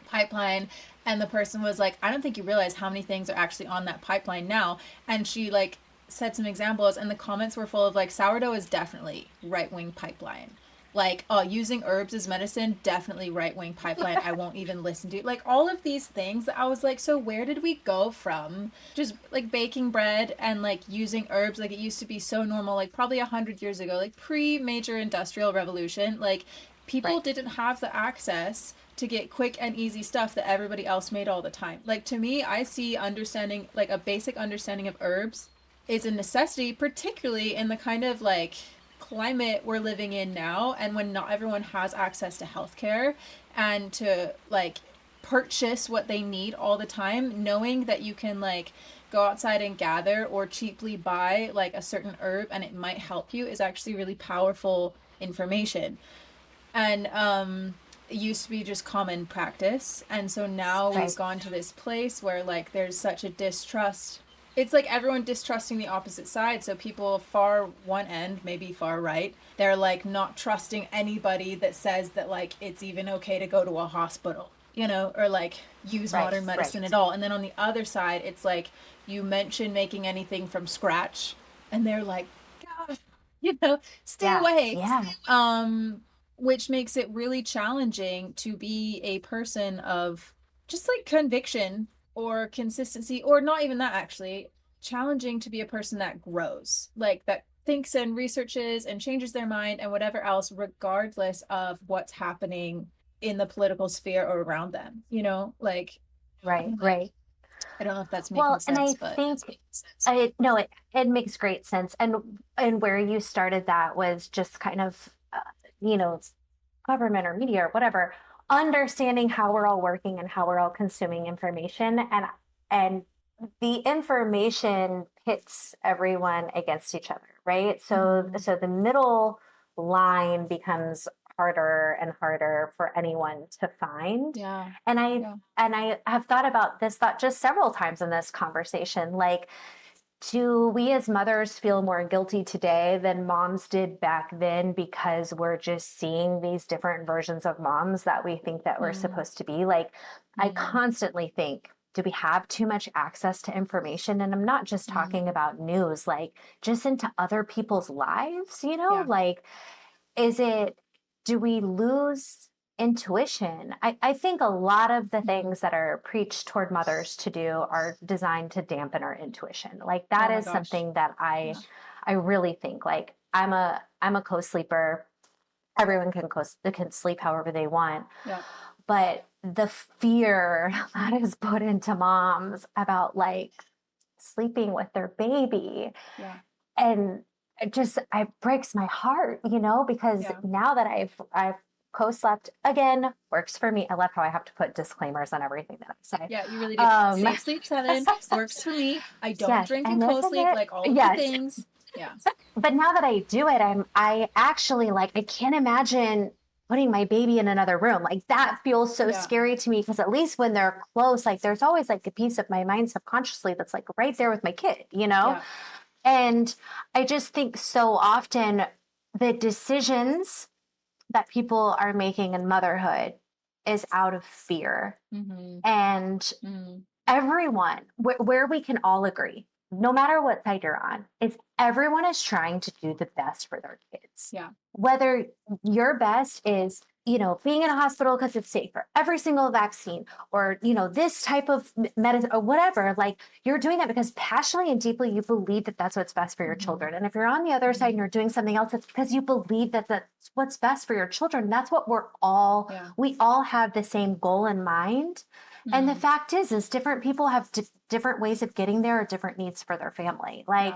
pipeline, and the person was like, I don't think you realize how many things are actually on that pipeline now. And she like said some examples, and the comments were full of like, sourdough is definitely right wing pipeline, like using herbs as medicine, definitely right wing pipeline, I won't even listen to, like, all of these things that I was like, so where did we go from just like baking bread and like using herbs, like it used to be so normal, like probably 100 years ago, like pre major industrial revolution, like people Right. didn't have the access to get quick and easy stuff that everybody else made all the time. Like to me, I see understanding, like a basic understanding of herbs is a necessity, particularly in the kind of like climate we're living in now, and when not everyone has access to healthcare and to like purchase what they need all the time, knowing that you can like go outside and gather or cheaply buy like a certain herb and it might help you is actually really powerful information. And it used to be just common practice, and so now we've Right. gone to this place where like there's such a distrust. It's like everyone distrusting the opposite side, so people far one end, maybe far right, they're like not trusting anybody that says that like it's even okay to go to a hospital, or like use Right. modern Right. medicine at all. And then on the other side, it's like you mention making anything from scratch and they're like, gosh, stay Yeah. away. Yeah. um which makes it really challenging to be a person of just like conviction or consistency, or not even that, actually challenging to be a person that grows, like that thinks and researches and changes their mind and whatever else, regardless of what's happening in the political sphere or around them, like Right. Right. I don't know if that's making Well, and sense, I but think I no, it makes great sense. And where you started that was just kind of you know, government or media or whatever, understanding how we're all working and how we're all consuming information and the information pits everyone against each other, right? So mm-hmm. so the middle line becomes harder and harder for anyone to find. Yeah. And I Yeah. and I have thought about this thought just several times in this conversation. Like, do we as mothers feel more guilty today than moms did back then because we're just seeing these different versions of moms that we think that we're Mm, supposed to be? Like, I mm, constantly think, do we have too much access to information? And I'm not just talking mm. about news, like just into other people's lives, you know? Yeah. Like, is it, do we lose intuition? I think a lot of the Mm. things that are preached toward mothers to do are designed to dampen our intuition. Like, that Oh my is gosh. something that Yeah. I really think. Like, I'm a co-sleeper. Everyone can sleep however they want. Yeah. But the fear that is put into moms about like sleeping with their baby, Yeah. and it breaks my heart, you know, because Yeah. now that I've co-slept, again, works for me. I love how I have to put disclaimers on everything that I say. Yeah, you really do. Um Safe sleep 7 works for me. I don't yes, drink and and isn't co-sleep, it? like all of the Yes. things. Yeah. But now that I do it, I actually, like, I can't imagine putting my baby in another room. Like, that feels so Yeah. scary to me, because at least when they're close, like, there's always like a piece of my mind subconsciously that's like right there with my kid, you know? Yeah. And I just think so often the decisions that people are making in motherhood is out of fear. Mm-hmm. And Mm. everyone, where we can all agree, no matter what side you're on, is everyone is trying to do the best for their kids. Yeah. Whether your best is, you know, being in a hospital because it's safe, or every single vaccine, or, you know, this type of medicine, or whatever, like, you're doing that because passionately and deeply you believe that that's what's best for your Mm-hmm. children. And if you're on the other side and you're doing something else, it's because you believe that that's what's best for your children. That's what Yeah. we all have the same goal in mind. And the Mm. fact is different people have different ways of getting there, or different needs for their family, like,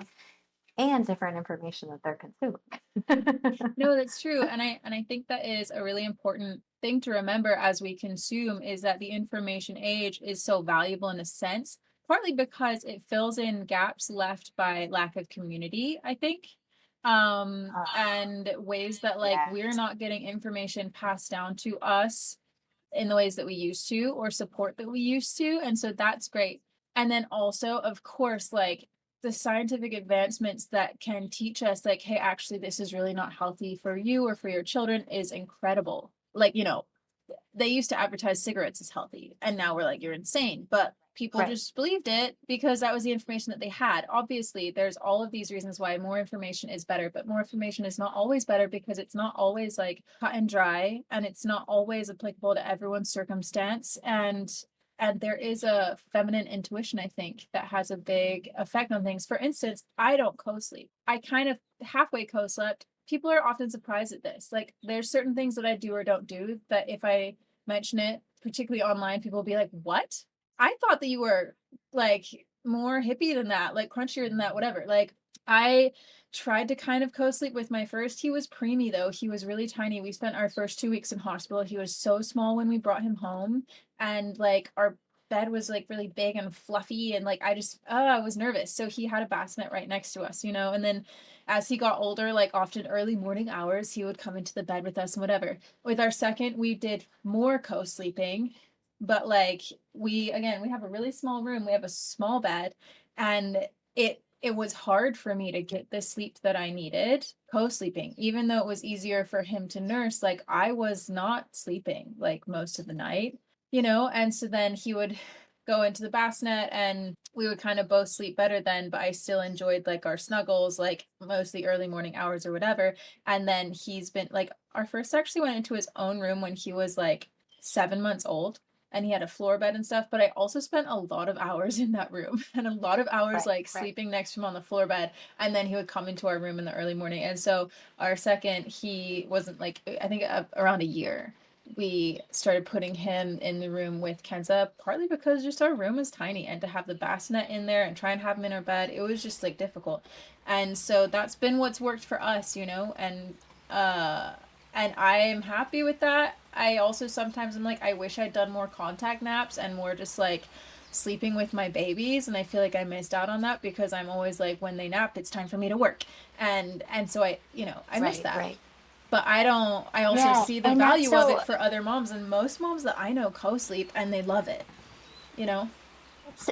Yeah. and different information that they're consuming. No, that's true. And I think that is a really important thing to remember as we consume, is that the information age is so valuable in a sense, partly because it fills in gaps left by lack of community, I think. And ways that like we're Yes. not getting information passed down to us in the ways that we used to, or support that we used to. And so that's great. And then also, of course, like the scientific advancements that can teach us, like, hey, actually, this is really not healthy for you or for your children, is incredible. Like, they used to advertise cigarettes as healthy, and now we're like, you're insane. But people Right. just believed it because that was the information that they had. Obviously, there's all of these reasons why more information is better, but more information is not always better, because it's not always like cut and dry, and it's not always applicable to everyone's circumstance. And there is a feminine intuition, I think, that has a big effect on things. For instance, I don't co-sleep. I kind of halfway co-slept. People are often surprised at this. Like, there's certain things that I do or don't do that if I mention it, particularly online, people will be like, what? I thought that you were like more hippie than that, like crunchier than that, whatever. Like, I tried to kind of co-sleep with my first. He was preemie though. He was really tiny. We spent our first 2 weeks in hospital. He was so small when we brought him home. And like our bed was like really big and fluffy, and like I was nervous. So he had a bassinet right next to us, and then as he got older, like often early morning hours, he would come into the bed with us and whatever. With our second, we did more co-sleeping, but like we have a really small room, we have a small bed, and it was hard for me to get the sleep that I needed co-sleeping, even though it was easier for him to nurse. Like, I was not sleeping like most of the night, and so then he would go into the bassinet and we would kind of both sleep better then, but I still enjoyed like our snuggles, like mostly early morning hours or whatever. And then he's been like, our first actually went into his own room when he was like 7 months old, and he had a floor bed and stuff, but I also spent a lot of hours in that room and a lot of hours Right. like sleeping next to him on the floor bed. And then he would come into our room in the early morning. And so our second, he wasn't like, I think around a year, we started putting him in the room with Kenza, partly because just our room was tiny, and to have the bassinet in there and try and have him in our bed, it was just like difficult. And so that's been what's worked for us, and I am happy with that. I also sometimes I'm like, I wish I'd done more contact naps and more just like sleeping with my babies, and I feel like I missed out on that because I'm always like, when they nap, it's time for me to work. And so I miss Right. that. Right. But I also Yeah. see the And that's value of so, it for other moms, and most moms that I know co-sleep and they love it, you know?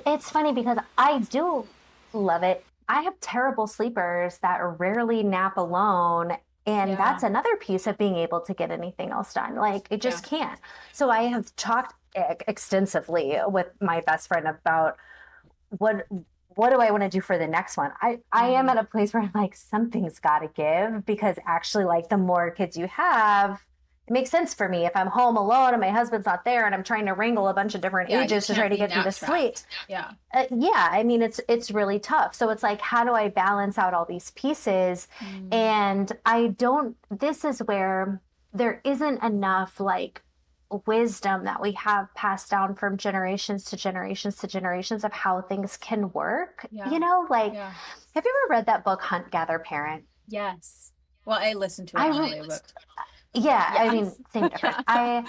it's funny because I do love it. I have terrible sleepers that rarely nap alone. And Yeah. that's another piece of being able to get anything else done. Like it Yeah. just can't. So I have talked extensively with my best friend about what what do I want to do for the next one? I am Mm. at a place where I'm like, something's got to give because actually, like, the more kids you have, it makes sense for me. If I'm home alone and my husband's not there and I'm trying to wrangle a bunch of different Yeah, you ages to try can't to be get them to nap sleep, trapped. Yeah. yeah, I mean, it's really tough. So it's like, how do I balance out all these pieces? Mm. And I don't. This is where there isn't enough like wisdom that we have passed down from generations to generations to generations of how things can work. Yeah. Like, Yeah. have you ever read that book, Hunt, Gather, Parent? Yes. Well, I listened to it I on re- audiobook. But yeah, I mean, yes. same difference. Yeah.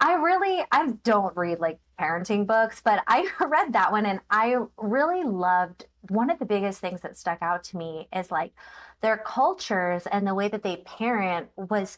I don't read like parenting books, but I read that one and I really loved one of the biggest things that stuck out to me is like their cultures and the way that they parent was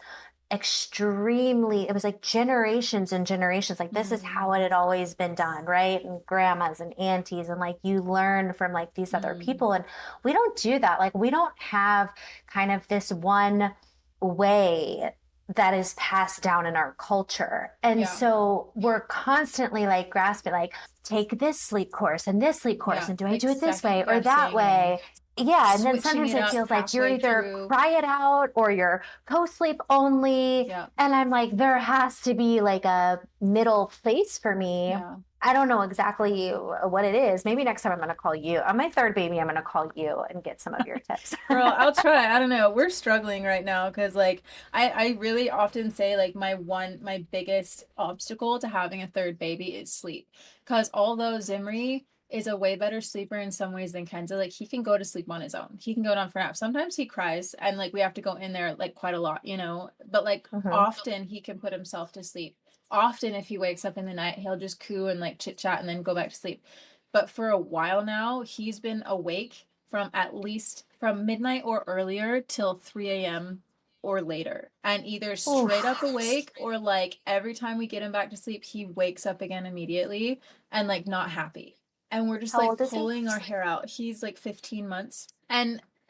extremely, it was like generations and generations. Like this is how Mm. it had always been done, right? And grandmas and aunties, and like you learn from like these other Mm. people. And we don't do that. Like we don't have kind of this one way that is passed down in our culture. And Yeah. so we're constantly like grasping, like, take this sleep course and this sleep course. Yeah. And do I Like do it this second way or that guessing and way? Yeah. And then switching sometimes it it up feels like you're halfway either through. cry it out or you're co-sleep only. Yeah. And I'm like, there has to be like a middle place for me. Yeah. I don't know exactly what it is. Maybe next time I'm going to call you. On my third baby, I'm going to call you and get some of your tips. Girl, I'll try. I don't know. We're struggling right now because like I really often say like my biggest obstacle to having a third baby is sleep. Because although Zimri is a way better sleeper in some ways than Kenza, like he can go to sleep on his own. He can go down for naps. Sometimes he cries and like we have to go in there like quite a lot, you know. But like Mhm. often he can put himself to sleep. Often if he wakes up in the night, he'll just coo and like chit chat and then go back to sleep. But for a while now, he's been awake from at least from midnight or earlier till 3 a.m. or later. And either straight up Oof. awake or like every time we get him back to sleep, he wakes up again immediately and like not happy. And we're just How like old is he? pulling our hair out. He's like 15 months.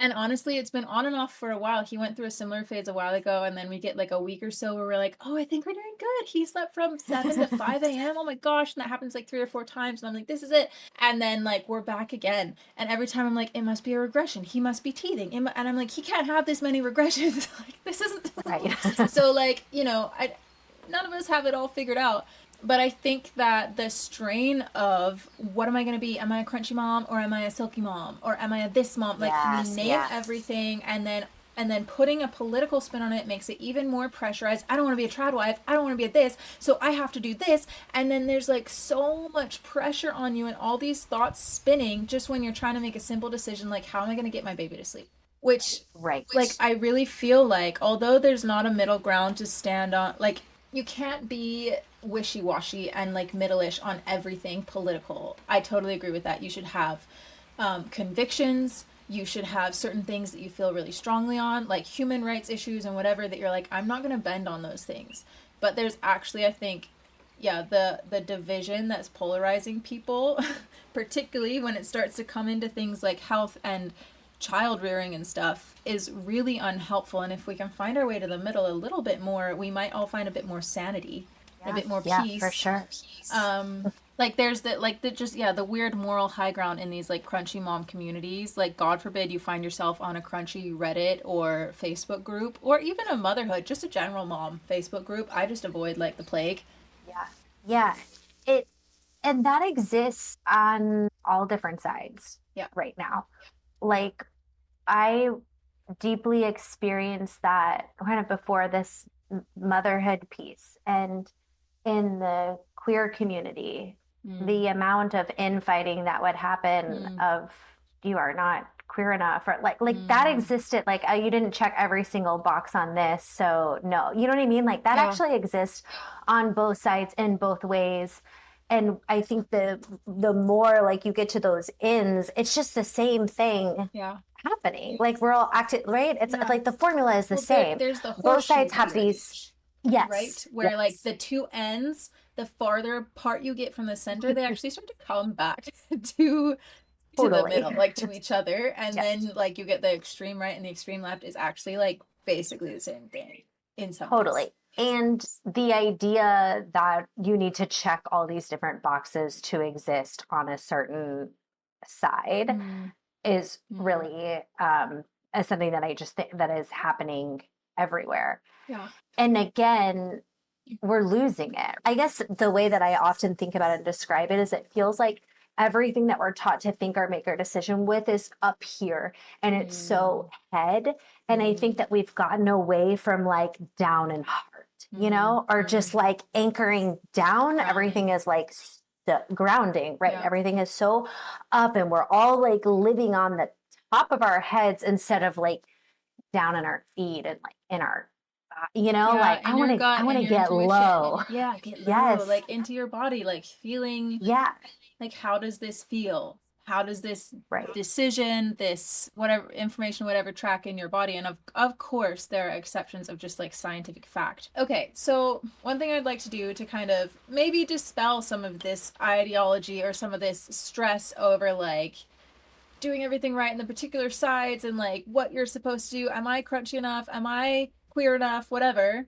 And honestly, it's been on and off for a while. He went through a similar phase a while ago, and then we get like a week or so where we're like, oh, I think we're doing good. He slept from 7 to 5 a.m. Oh my gosh. And that happens like 3 or 4 times. And I'm like, this is it. And then like we're back again. And every time I'm like, it must be a regression. He must be teething. And I'm like, he can't have this many regressions. Like, this isn't. Right. So, like, none of us have it all figured out. But I think that the strain of what am I going to be? Am I a crunchy mom or am I a silky mom or am I a this mom? Like we Yes, name yeah. everything and then putting a political spin on it makes it even more pressurized. I don't want to be a trad wife. I don't want to be a this. So I have to do this. And then there's like so much pressure on you and all these thoughts spinning just when you're trying to make a simple decision like how am I going to get my baby to sleep? Which Right. like I really feel like although there's not a middle ground to stand on, like you can't be wishy-washy and like middle-ish on everything political. I totally agree with that. You should have convictions. You should have certain things that you feel really strongly on, like human rights issues and whatever that you're like, I'm not going to bend on those things. But there's actually, I think, yeah, the division that's polarizing people, particularly when it starts to come into things like health and child rearing and stuff, is really unhelpful. And if we can find our way to the middle a little bit more, we might all find a bit more sanity, a Yeah. bit more Yeah, for peace. sure. Like there's the just yeah, the weird moral high ground in these like crunchy mom communities. Like God forbid you find yourself on a crunchy Reddit or Facebook group or even a motherhood, just a general mom Facebook group. I just avoid like the plague. Yeah. Yeah. It and that exists on all different sides Yeah. right now. Like I deeply experienced that kind of before this motherhood piece and in the queer community, Mm. the amount of infighting that would happen Mm. of you are not queer enough or like that Mm. existed like you didn't check every single box on this so no you know what I mean like that Yeah. actually exists on both sides in both ways and I think the more like you get to those ends it's just the same thing Yeah. happening. Like we're all acting, right? It's Yeah. like the formula is the Well, same. there's the Both horseshoe sides have theory, these, right? yes, Where like yes, the two ends, the farther apart you get from the center, they actually start to come back to the totally. middle, like to each other. And Yes, then like you get the extreme right and the extreme left is actually like basically the same thing in some ways. totally. And the idea that you need to check all these different boxes to exist on a certain side Mm, is mm, really is something that I just think that is happening everywhere. yeah. And again, we're losing it. I guess the way that I often think about it and describe it is it feels like everything that we're taught to think or make our decision with is up here and it's Mm, so head. And I think mm, that we've gotten away from like down and heart, mm, or just mm. like anchoring down. Everything Grounding. is like grounding, right? Yeah. Everything is so up and we're all like living on the top of our heads instead of like down in our feet and like in our Yeah, like in your I gut want and to your get intuition. low. Yeah, get low, Yes. like into your body, like feeling Yeah. like how does this feel? How does this Right. decision, this whatever information, whatever track in your body? And of course there are exceptions of just like scientific fact. Okay, so one thing I'd like to do to kind of maybe dispel some of this ideology or some of this stress over like doing everything right in the particular sides and like what you're supposed to do. Am I crunchy enough? Am I queer enough? Whatever.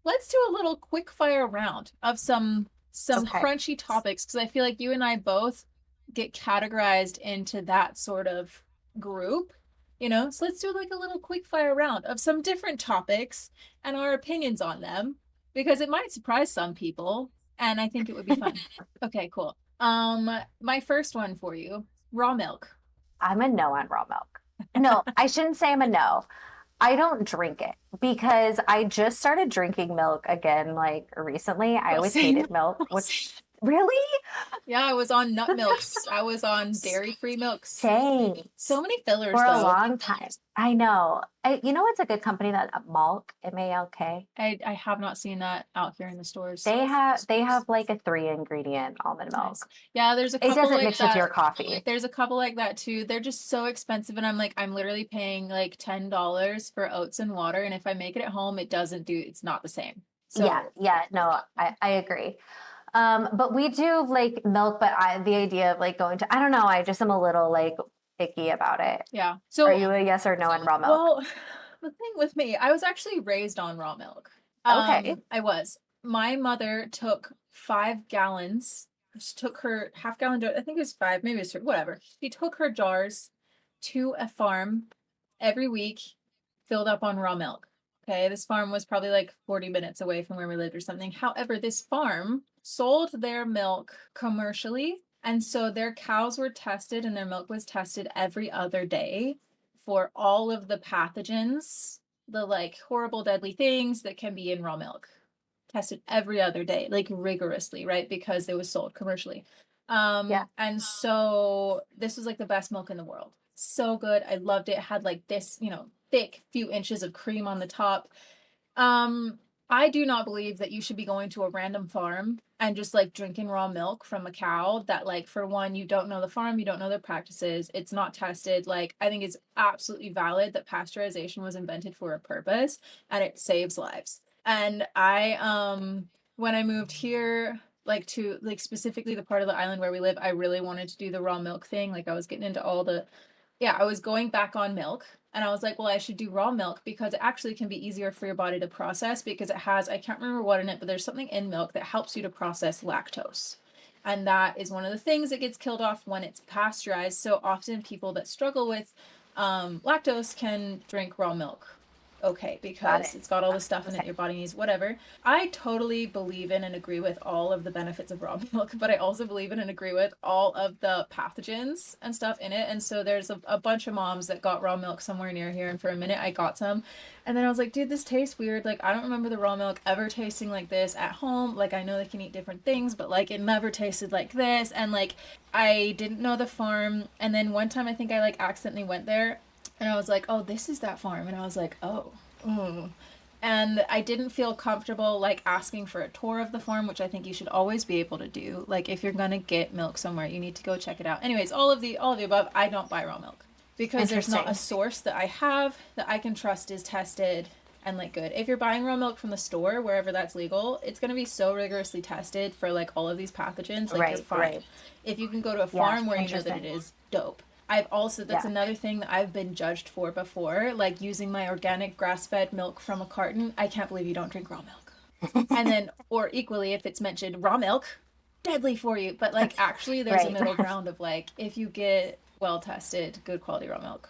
Let's do a little quick fire round of some Okay. crunchy topics because I feel like you and I both get categorized into that sort of group, you know? So let's do like a little quick fire round of some different topics and our opinions on them because it might surprise some people and I think it would be fun. Okay, cool. My first one for you, raw milk. I'm a no on raw milk. No, I shouldn't say I'm a no. I don't drink it because I just started drinking milk again like recently. I Well, always same. hated milk, which really Yeah, I was on nut milks. I was on dairy-free milks. same So many fillers, for a though. long time. I know. You know what's a good company that Malk, Malk? I have not seen that out here in the stores. They have like a 3 ingredient almond Nice. milk. Yeah, there's a It couple doesn't like mix with your that. coffee. There's a couple like that too. They're just so expensive, and I'm like, I'm literally paying like $10 for oats and water, and if I make it at home, it doesn't do. It's not the same. Yeah, So yeah, no, I agree. But we do like milk, but the idea of like going to, I don't know, I just am a little like icky about it. yeah. Are So you a yes or no on raw milk? well, the thing with me, I was actually raised on raw milk. Okay. I was. My mother took 5 gallons. She took her half-gallon jar. I think it was five, maybe it's whatever. She took her jars to a farm every week, filled up on raw milk. Okay, this farm was probably like 40 minutes away from where we lived or something. However, this farm sold their milk commercially, and so their cows were tested and their milk was tested every other day for all of the pathogens, the like horrible deadly things that can be in raw milk. Tested every other day, like rigorously, right? Because it was sold commercially. Yeah. And so this was like the best milk in the world. So good. I loved it. It had like this, thick few inches of cream on the top. Um, I do not believe that you should be going to a random farm and just like drinking raw milk from a cow that like for one, you don't know the farm, you don't know their practices, it's not tested. Like I think it's absolutely valid that pasteurization was invented for a purpose and it saves lives. And I when I moved here like to like specifically the part of the island where we live, I really wanted to do the raw milk thing. Like I was getting into all the yeah, I was going back on milk and I was like, well, I should do raw milk because it actually can be easier for your body to process because it has, I can't remember what in it, but there's something in milk that helps you to process lactose. And that is one of the things that gets killed off when it's pasteurized. So often people that struggle with lactose can drink raw milk. Okay, Got because it. it's got all the stuff in it Okay. your body needs, whatever. I totally believe in and agree with all of the benefits of raw milk, but I also believe in and agree with all of the pathogens and stuff in it. And so there's a bunch of moms that got raw milk somewhere near here, and for a minute I got some. And then I was like, dude, this tastes weird. Like, I don't remember the raw milk ever tasting like this at home. Like, I know they can eat different things, but like, it never tasted like this. And like, I didn't know the farm. And then one time I think I like accidentally went there and I was like, oh, this is that farm. And I was like, oh, mm. And I didn't feel comfortable like asking for a tour of the farm, which I think you should always be able to do. Like if you're gonna get milk somewhere, you need to go check it out. Anyways, all of the above, I don't buy raw milk. because there's not a Interesting. source that I have that I can trust is tested and like good. If you're buying raw milk from the store, wherever that's legal, it's going to be so rigorously tested for like all of these pathogens, like you're Right, fine. right. If you can go to a Yeah, farm where you know that it interesting. is, dope. I've also, that's Yeah. another thing that I've been judged for before, like using my organic grass-fed milk from a carton. I can't believe you don't drink raw milk. And then, or equally, if it's mentioned raw milk, deadly for you. But like, actually, there's a Right. middle ground of like, if you get well tested, good quality raw milk.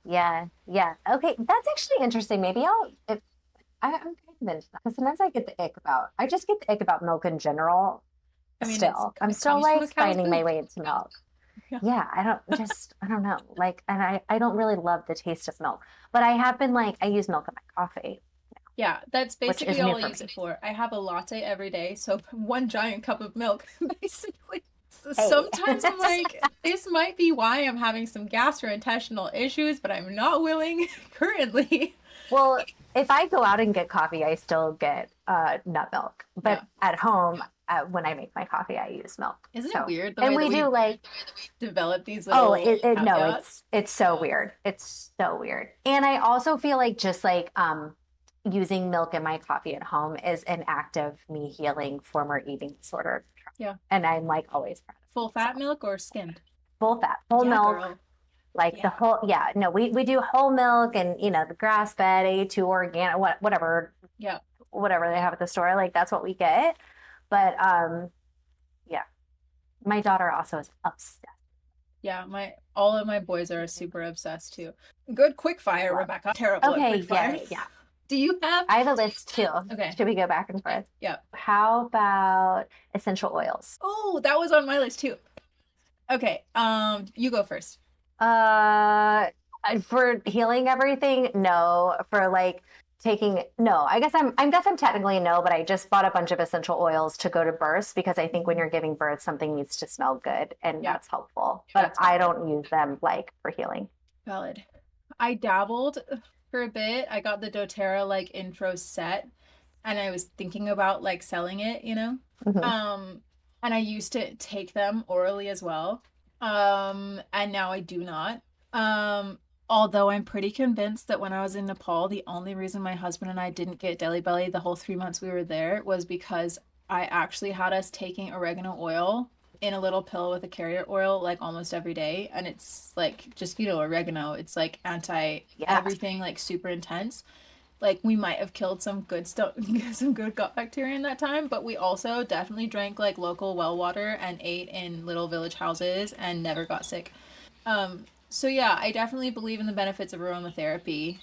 Yeah, yeah. Okay, that's actually interesting. Maybe if I'm kind of into that because sometimes I just get the ick about milk in general. I mean, Still, I'm it still comes from a like cow's finding my poop. way into milk. Yeah. Yeah, I don't know. Like, and I don't really love the taste of milk, but I have been like, I use milk in my coffee, Yeah, that's which basically is all new I for use it me. for. I have a latte every day, so one giant cup of milk, basically. So Hey, sometimes I'm like, this might be why I'm having some gastrointestinal issues, but I'm not willing currently. well, if I go out and get coffee, I still get nut milk, Yeah. but at home, when I make my coffee, I use milk. Isn't it So, weird the and way that we do we like develop these oh, little no, caveats? it's so weird. It's so weird. And I also feel like just like using milk in my coffee at home is an act of me healing former eating disorder. Yeah. And I'm like always proud of Full fat myself. milk or skimmed? Full fat, whole Yeah, milk, girl. like the Yeah. whole yeah, no, we do whole milk and the grass fed A2 organic, Yeah. whatever they have at the store, like that's what we get. But yeah, my daughter also is obsessed. Yeah, my all of my boys are super obsessed too. Good quickfire, Love. Rebecca. Terrible at Okay, yeah, quickfire. yeah. Do you have? I have a list too. Okay. Should we go back and forth? Yeah. How about essential oils? Oh, that was on my list too. Okay. You go first. Uh, for healing everything, no. For like taking, no. I guess I'm technically no, but I just bought a bunch of essential oils to go to births because I think when you're giving birth, something needs to smell good, and Yeah, that's helpful. But that's I valid. don't use them like for healing. Valid. I dabbled for a bit. I got the doTERRA like intro set and I was thinking about like selling it, you know? Hmm. Um, and I used to take them orally as well. And now I do not. Although I'm pretty convinced that when I was in Nepal, the only reason my husband and I didn't get deli belly the whole 3 months we were there was because I actually had us taking oregano oil in a little pill with a carrier oil like almost every day. And it's like just, oregano. It's like anti Yeah, everything, like super intense. Like we might have killed some good stuff, some good gut bacteria in that time, but we also definitely drank like local well water and ate in little village houses and never got sick. So yeah, I definitely believe in the benefits of aromatherapy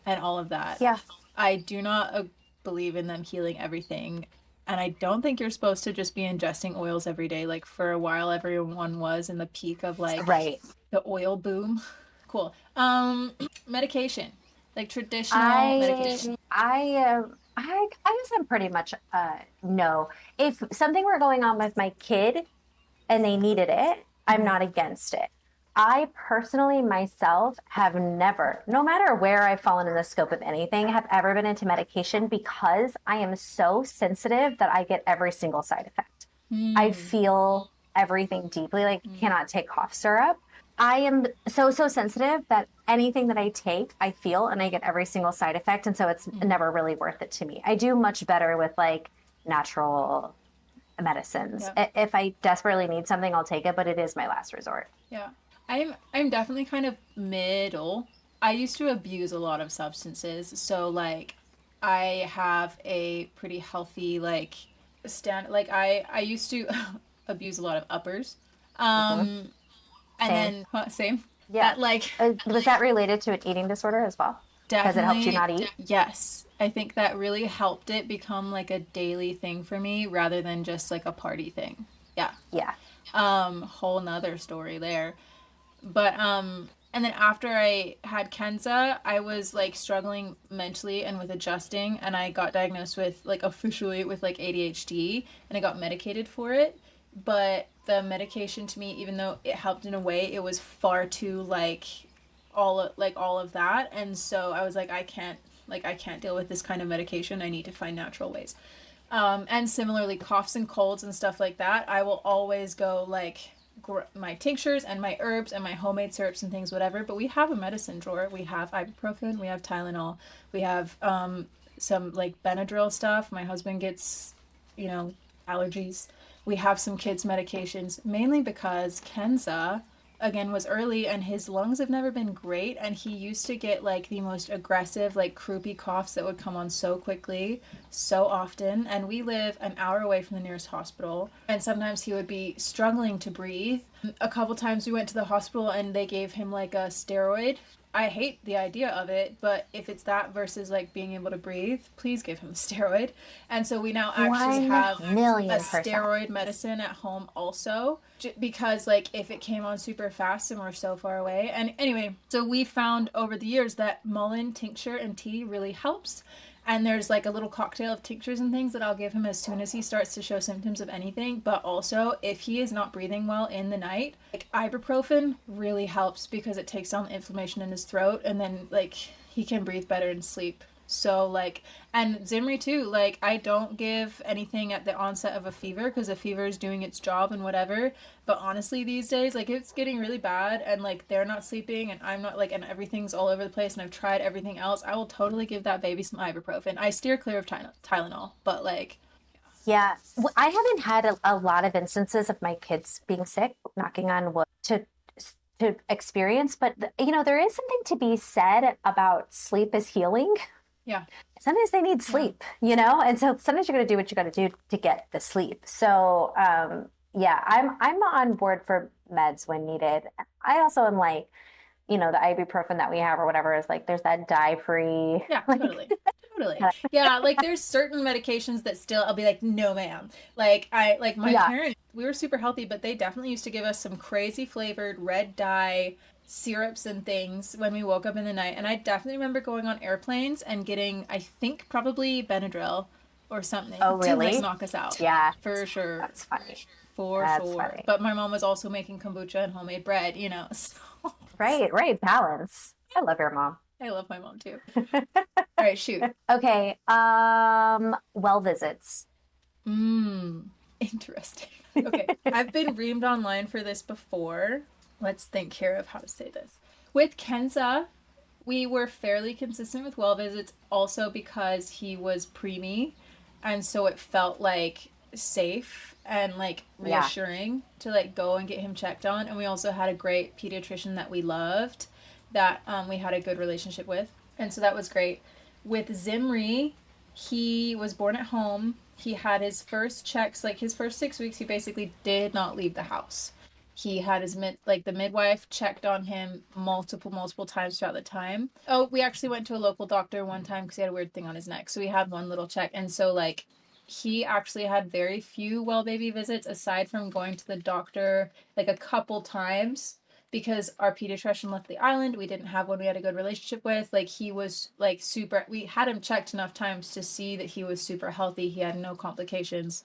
and all of that. yeah. I do not believe in them healing everything. And I don't think you're supposed to just be ingesting oils every day. Like for a while, everyone was in the peak of like Right. the oil boom. Cool. Medication, like traditional I medication. I guess I'm pretty much no. If something were going on with my kid and they needed it, I'm Mhm. not against it. I personally myself have never, no matter where I've fallen in the scope of anything, have ever been into medication because I am so sensitive that I get every single side effect. I Mm, feel everything deeply, like mm, cannot take cough syrup. I am so sensitive that anything that I take, I feel and I get every single side effect. And so it's mm. never really worth it to me. I do much better with like natural medicines. Yeah, If I desperately need something, I'll take it, but it is my last resort. yeah. I'm definitely kind of middle. I used to abuse a lot of substances, so like I have a pretty healthy like stand. Like I used to abuse a lot of uppers. Hmm. Um, and Same. then same. Yeah. That like Was that related to an eating disorder as well? Because it helped you definitely not eat? yes. I think that really helped it become like a daily thing for me rather than just like a party thing. Yeah. Yeah. Whole nother story there. But and then after I had Kenza, I was like struggling mentally and with adjusting and I got diagnosed with like officially with like ADHD and I got medicated for it. But the medication to me, even though it helped in a way, it was far too all of that. And so I was like I can't deal with this kind of medication. I need to find natural ways. And similarly, coughs and colds and stuff like that, I will always go like my tinctures and my herbs and my homemade syrups and things, whatever. But we have a medicine drawer. We have ibuprofen. We have Tylenol. We have some like Benadryl stuff. My husband gets, you know, allergies. We have some kids' medications, mainly because Kenza, again, was early and his lungs have never been great. And he used to get like the most aggressive, like croupy coughs that would come on so quickly, so often. And we live an hour away from the nearest hospital. And sometimes he would be struggling to breathe. A couple times we went to the hospital and they gave him like a steroid. I hate the idea of it, but if it's that versus like being able to breathe, please give him a steroid. And so we now actually have a 1,000,000%. steroid medicine at home also, because like if it came on super fast and we're so far away. And anyway, so we found over the years that mullein tincture and tea really helps. And there's like a little cocktail of tinctures and things that I'll give him as soon as he starts to show symptoms of anything. But also, if he is not breathing well in the night, like ibuprofen really helps because it takes down the inflammation in his throat, and then like he can breathe better and sleep. So like, and Zimri too, like I don't give anything at the onset of a fever because a fever is doing its job and whatever. But honestly, these days, like it's getting really bad and like they're not sleeping and I'm not, like, and everything's all over the place and I've tried everything else. I will totally give that baby some ibuprofen. I steer clear of Tylenol, but like, Yeah, I haven't had a lot of instances of my kids being sick, knocking on wood, to experience, but you know, there is something to be said about sleep is healing. yeah, Sometimes they need yeah, sleep, you know, and so sometimes you're going to do what you got to do to get the sleep. So, yeah, I'm on board for meds when needed. I also am like, you know, the ibuprofen that we have or whatever is like, there's that dye-free, yeah, like, totally. Totally. Yeah, like there's certain medications that still I'll be like, no ma'am. Like I like my yeah. parents, we were super healthy, but they definitely used to give us some crazy flavored red dye syrups and things when we woke up in the night. And I definitely remember going on airplanes and getting, I think probably Benadryl or Oh, something to like really? knock us out. Yeah, For sure. that's funny. For That's sure. funny. But my mom was also making kombucha and homemade bread, you know. So Right, right. Balance. I love your mom. I love my mom too. All right, shoot. Okay. Well visits. Interesting. Okay, I've been reamed online for this before. Let's think here of how to say this. With Kenza, we were fairly consistent with well visits also because he was preemie, and so it felt like safe and like Yeah. reassuring to like go and get him checked on. And we also had a great pediatrician that we loved, that we had a good relationship with, and so that was great. With Zimri, he was born at home. He had his first checks, like his first 6 weeks, he basically did not leave the house. He had his like the midwife checked on him multiple times throughout the time. Oh, we actually went to a local doctor one time because he had a weird thing on his neck. So we had one little check. And so like he actually had very few well baby visits aside from going to the doctor like a couple times because our pediatrician left the island. We didn't have one we had a good relationship with. Like he was like super, we had him checked enough times to see that he was super healthy. He had no complications.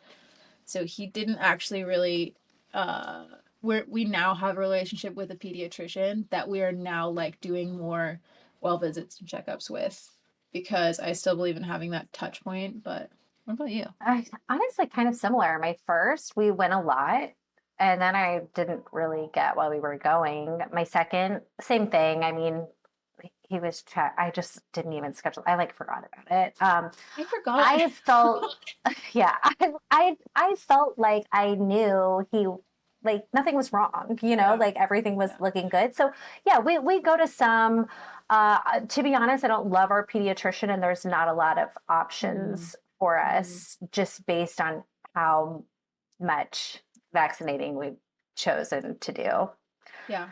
So he didn't actually really uh we now have a relationship with a pediatrician that we are now like doing more well visits and checkups with because I still believe in having that touch point. But what about you? I honestly kind of similar. My first, we went a lot, and then I didn't really get while we were going. My second, same thing. I mean, he was check. I just didn't even schedule. I like forgot about it. I forgot. I felt, yeah, I felt like I knew he, like nothing was wrong, you know, Yeah, like everything was yeah. looking good. So yeah, we go to some, to be honest, I don't love our pediatrician and there's not a lot of Mm, options for mm, us just based on how much vaccinating we've chosen to do, yeah.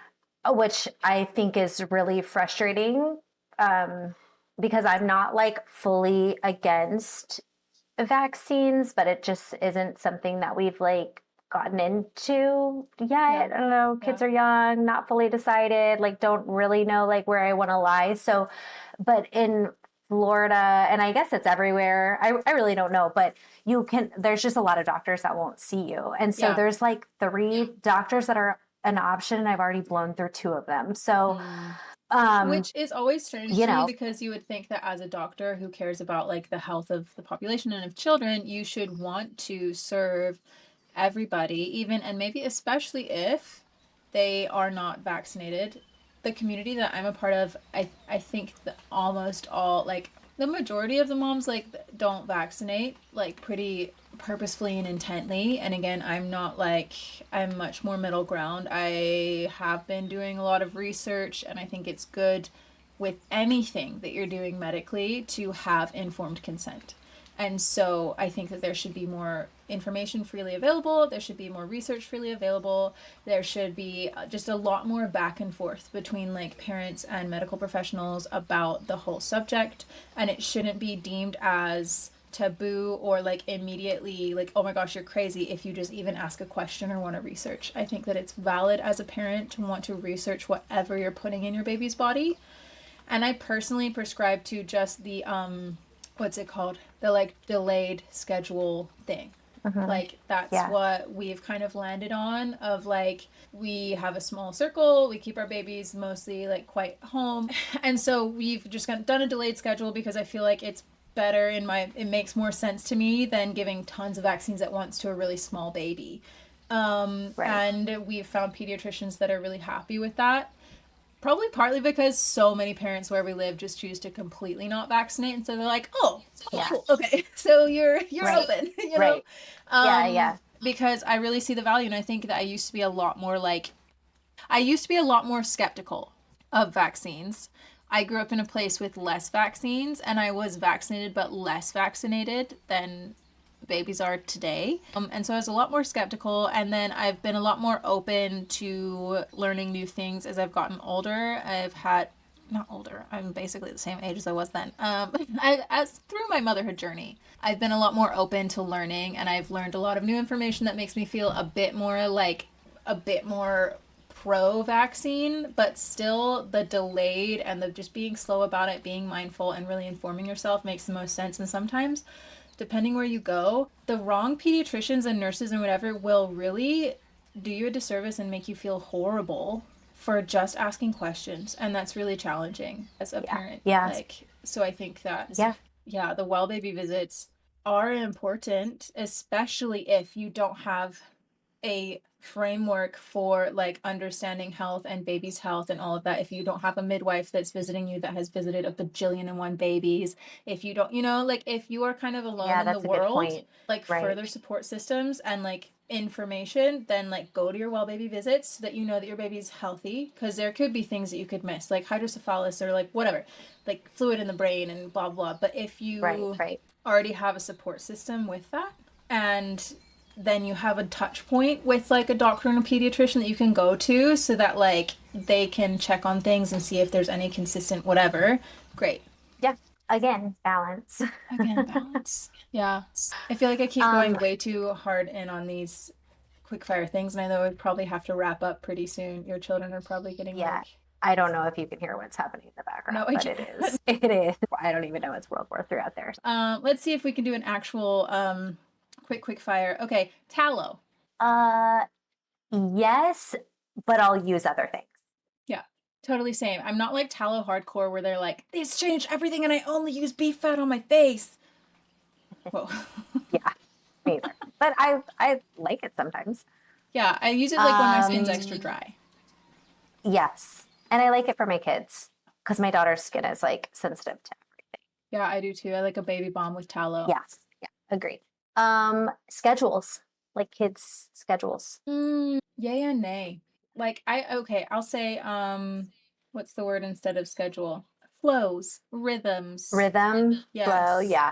which I think is really frustrating. Um, because I'm not like fully against vaccines, but it just isn't something that we've like gotten into yet. Yeah, I don't know. yeah. Kids are young, not fully decided, like don't really know like where I want to lie. So, but in Florida, and I guess it's everywhere. I really don't know, but there's just a lot of doctors that won't see you. And so Yeah. there's like three doctors that are an option, and I've already blown through two of them. So, Mm. um, Which is always strange you to me know, because you would think that as a doctor who cares about like the health of the population and of children, you should want to serve everybody, even, and maybe especially if they are not vaccinated. The community that I'm a part of, I think that almost all, like, the majority of the moms, like, don't vaccinate, like, pretty purposefully and intently. And again, I'm not like, I'm much more middle ground. I have been doing a lot of research, and I think it's good with anything that you're doing medically to have informed consent. And so I think that there should be more information freely available. There should be more research freely available. There should be just a lot more back and forth between like parents and medical professionals about the whole subject. And it shouldn't be deemed as taboo or like immediately like, oh my gosh, you're crazy if you just even ask a question or want to research. I think that it's valid as a parent to want to research whatever you're putting in your baby's body. And I personally prescribe to just the what's it called? The like delayed schedule thing. Like that's Yeah. what we've kind of landed on of like we have a small circle, we keep our babies mostly like quite home. And so we've just done a delayed schedule because I feel like it's better it makes more sense to me than giving tons of vaccines at once to a really small baby. Right. And we've found pediatricians that are really happy with that. Probably partly because so many parents where we live just choose to completely not vaccinate, and so they're like, "Oh, Yeah. cool, okay, so you're Right. open," you know. Right. Yeah. Yeah. Because I really see the value, and I think that I used to be a lot more skeptical of vaccines. I grew up in a place with less vaccines, and I was vaccinated but less vaccinated than babies are today. And so I was a lot more skeptical, and then I've been a lot more open to learning new things as I've gotten older. I've had not older. I'm basically the same age as I was then. As through my motherhood journey, I've been a lot more open to learning, and I've learned a lot of new information that makes me feel a bit more pro vaccine, but still the delayed and the just being slow about it, being mindful, and really informing yourself makes the most sense. And sometimes depending where you go, the wrong pediatricians and nurses and whatever will really do you a disservice and make you feel horrible for just asking questions. And that's really challenging as a Yeah. parent. Yeah. Like, so I think that, Yeah. yeah, the well baby visits are important, especially if you don't have a framework for like understanding health and baby's health and all of that. If you don't have a midwife that's visiting you that has visited a bajillion and one babies, if you don't, like if you are kind of alone Yeah. in the That's a good world, point. like Right. further support systems and like information, then like go to your well baby visits so that you know that your baby's healthy, because there could be things that you could miss, like hydrocephalus or like whatever, like fluid in the brain and blah blah. But if Right. you Right. already have a support system with that, and then you have a touch point with like a doctor and a pediatrician that you can go to so that like they can check on things and see if there's any consistent whatever. Great. Yeah. Again, balance. Again, balance. Yeah. I feel like I keep going um. way too hard in on these quickfire things, and I know we probably have to wrap up pretty soon. Your children are probably getting Yeah. like, I don't know if you can hear what's happening in the no, background, I but it can't. is. It is. I don't even know it's World War III out there. Let's see if we can do an actual quick fire. Okay, tallow. Uh. Yes, but I'll use other things. Yeah, totally same. I'm not like tallow hardcore where they're like, this changed everything and I only use beef fat on my face. Whoa. Yeah, me either. But I like it sometimes. Yeah, I use it like when my skin's extra dry. Yes, and I like it for my kids because my daughter's skin is like sensitive to everything. Yeah, I do too. I like a baby balm with tallow. Yeah, yeah, agreed. Schedules, like kids' schedules. Yay and nay. Like okay, I'll say what's the word instead of schedule? Flows, rhythms. Rhythm, flow, Yes. yeah.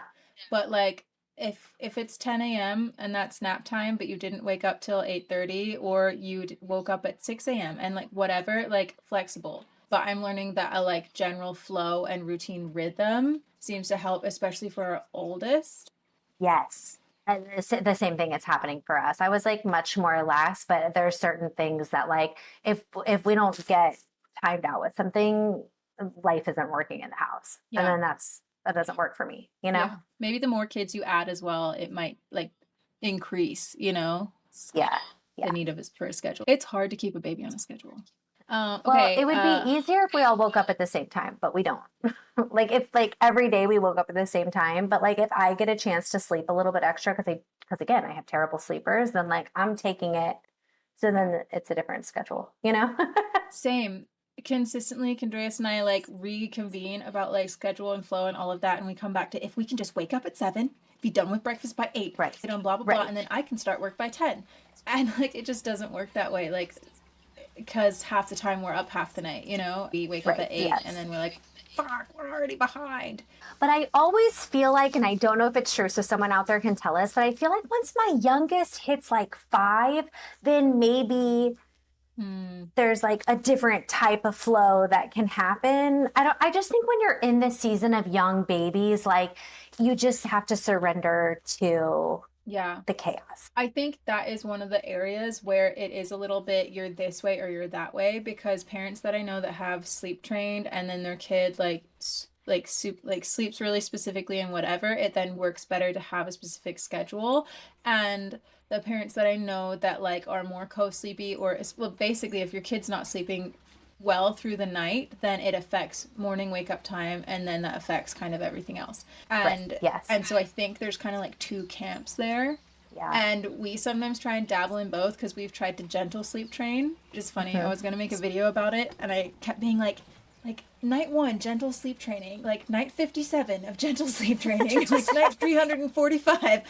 But like if it's 10 a.m. and that's nap time, but you didn't wake up till 8:30, or you woke up at 6 a.m. and like whatever, like flexible. But I'm learning that a like general flow and routine rhythm seems to help, especially for our oldest. Yes. And the same thing is happening for us. I was like much more lax, but there's certain things that like if we don't get timed out with something, life isn't working in the house. And Yeah. then that doesn't work for me, you know? Yeah. Maybe the more kids you add as well, it might like increase, Yeah. the need of for a schedule. It's hard to keep a baby on a schedule. Well, Okay. it would be easier if we all woke up at the same time, but we don't. Like if like every day we woke up at the same time, but like if I get a chance to sleep a little bit extra because again, I have terrible sleepers, then like I'm taking it. So then it's a different schedule, you know? Same. Consistently, Andreas and I like reconvene about like schedule and flow and all of that, and we come back to if we can just wake up at 7, be done with breakfast by 8, Right. get on blah blah blah, Right. and then I can start work by 10. And like it just doesn't work that way. Like because half the time we're up half the night, you know? We wake up Right. at 8 and Yes. then we're like, fuck, we're already behind. But I always feel like, and I don't know if it's true, so someone out there can tell us, but I feel like once my youngest hits like 5, then maybe there's like a different type of flow that can happen. I just think when you're in the season of young babies, like you just have to surrender to Yeah. the chaos. I think that is one of the areas where it is a little bit you're this way or you're that way because parents that I know that have sleep trained and then their kid like sleeps really specifically and whatever, it then works better to have a specific schedule. And the parents that I know that like are more co-sleepy or well basically if your kid's not sleeping well through the night, then it affects morning wake up time and then that affects kind of everything else. Right. And Yes. and so I think there's kind of like two camps there. Yeah. And we sometimes try and dabble in both because we've tried to gentle sleep train, which is funny. I was gonna make a video about it and I kept being like night 1 gentle sleep training, like night 57 of gentle sleep training, like night 345.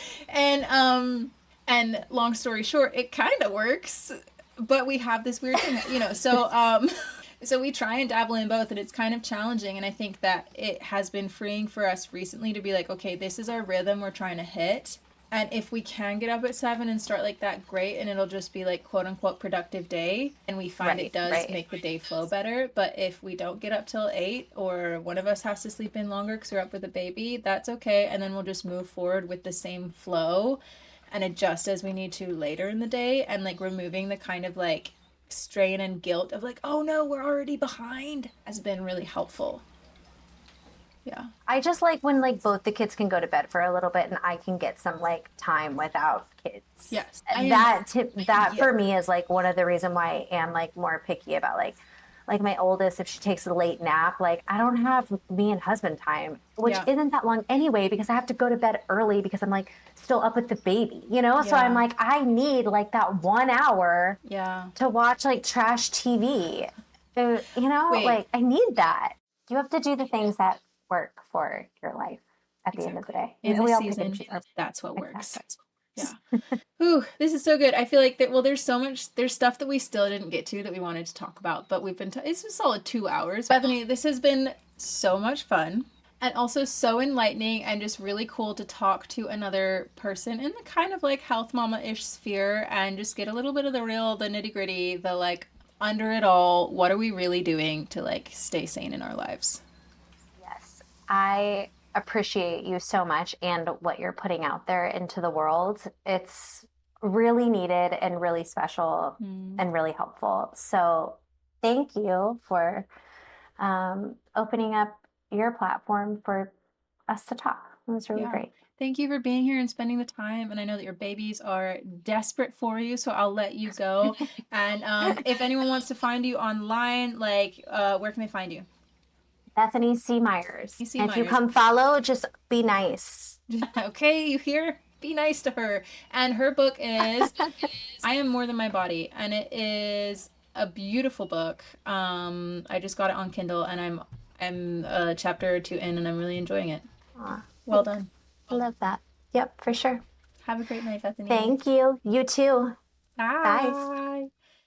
And long story short, it kind of works, but we have this weird thing, you know. So we try and dabble in both, and it's kind of challenging. And I think that it has been freeing for us recently to be like, okay, this is our rhythm we're trying to hit. And if we can get up at 7 and start like that, great. And it'll just be like quote unquote productive day. And we find it does make the day flow better. But if we don't get up till 8 or one of us has to sleep in longer because we're up with a baby, that's okay. And then we'll just move forward with the same flow and adjust as we need to later in the day. And like removing the kind of like strain and guilt of like, oh no, we're already behind has been really helpful. Yeah. I just like when like both the kids can go to bed for a little bit and I can get some like time without kids. Yes. And that for me is like one of the reason why I am like more picky about like my oldest, if she takes a late nap, like I don't have me and husband time, which isn't that long anyway, because I have to go to bed early because I'm like still up with the baby, you know? So I'm like, I need like that 1 hour to watch like trash TV, you know? Like I need that. You have to do the things that work for your life at the end of the day. In the season, that's what works. Yeah. Ooh, this is so good. I feel like that. Well, there's stuff that we still didn't get to that we wanted to talk about, but we've been. It's a solid 2 hours. Bethany, this has been so much fun and also so enlightening and just really cool to talk to another person in the kind of like health mama-ish sphere and just get a little bit of the nitty gritty, the like under it all. What are we really doing to like stay sane in our lives? Yes, I appreciate you so much and what you're putting out there into the world. It's really needed and really special and really helpful. So thank you for opening up your platform for us to talk. It was really great. Thank you for being here and spending the time. And I know that your babies are desperate for you, so I'll let you go. And if anyone wants to find you online, like where can they find you? Bethany C. Meyers. And if you come follow, just be nice. Okay, you hear? Be nice to her. And her book is I Am More Than My Body. And it is a beautiful book. I just got it on Kindle and I'm a chapter or 2 in and I'm really enjoying it. Well done. I love that. Yep, for sure. Have a great night, Bethany. Thank you. You too. Bye. Bye.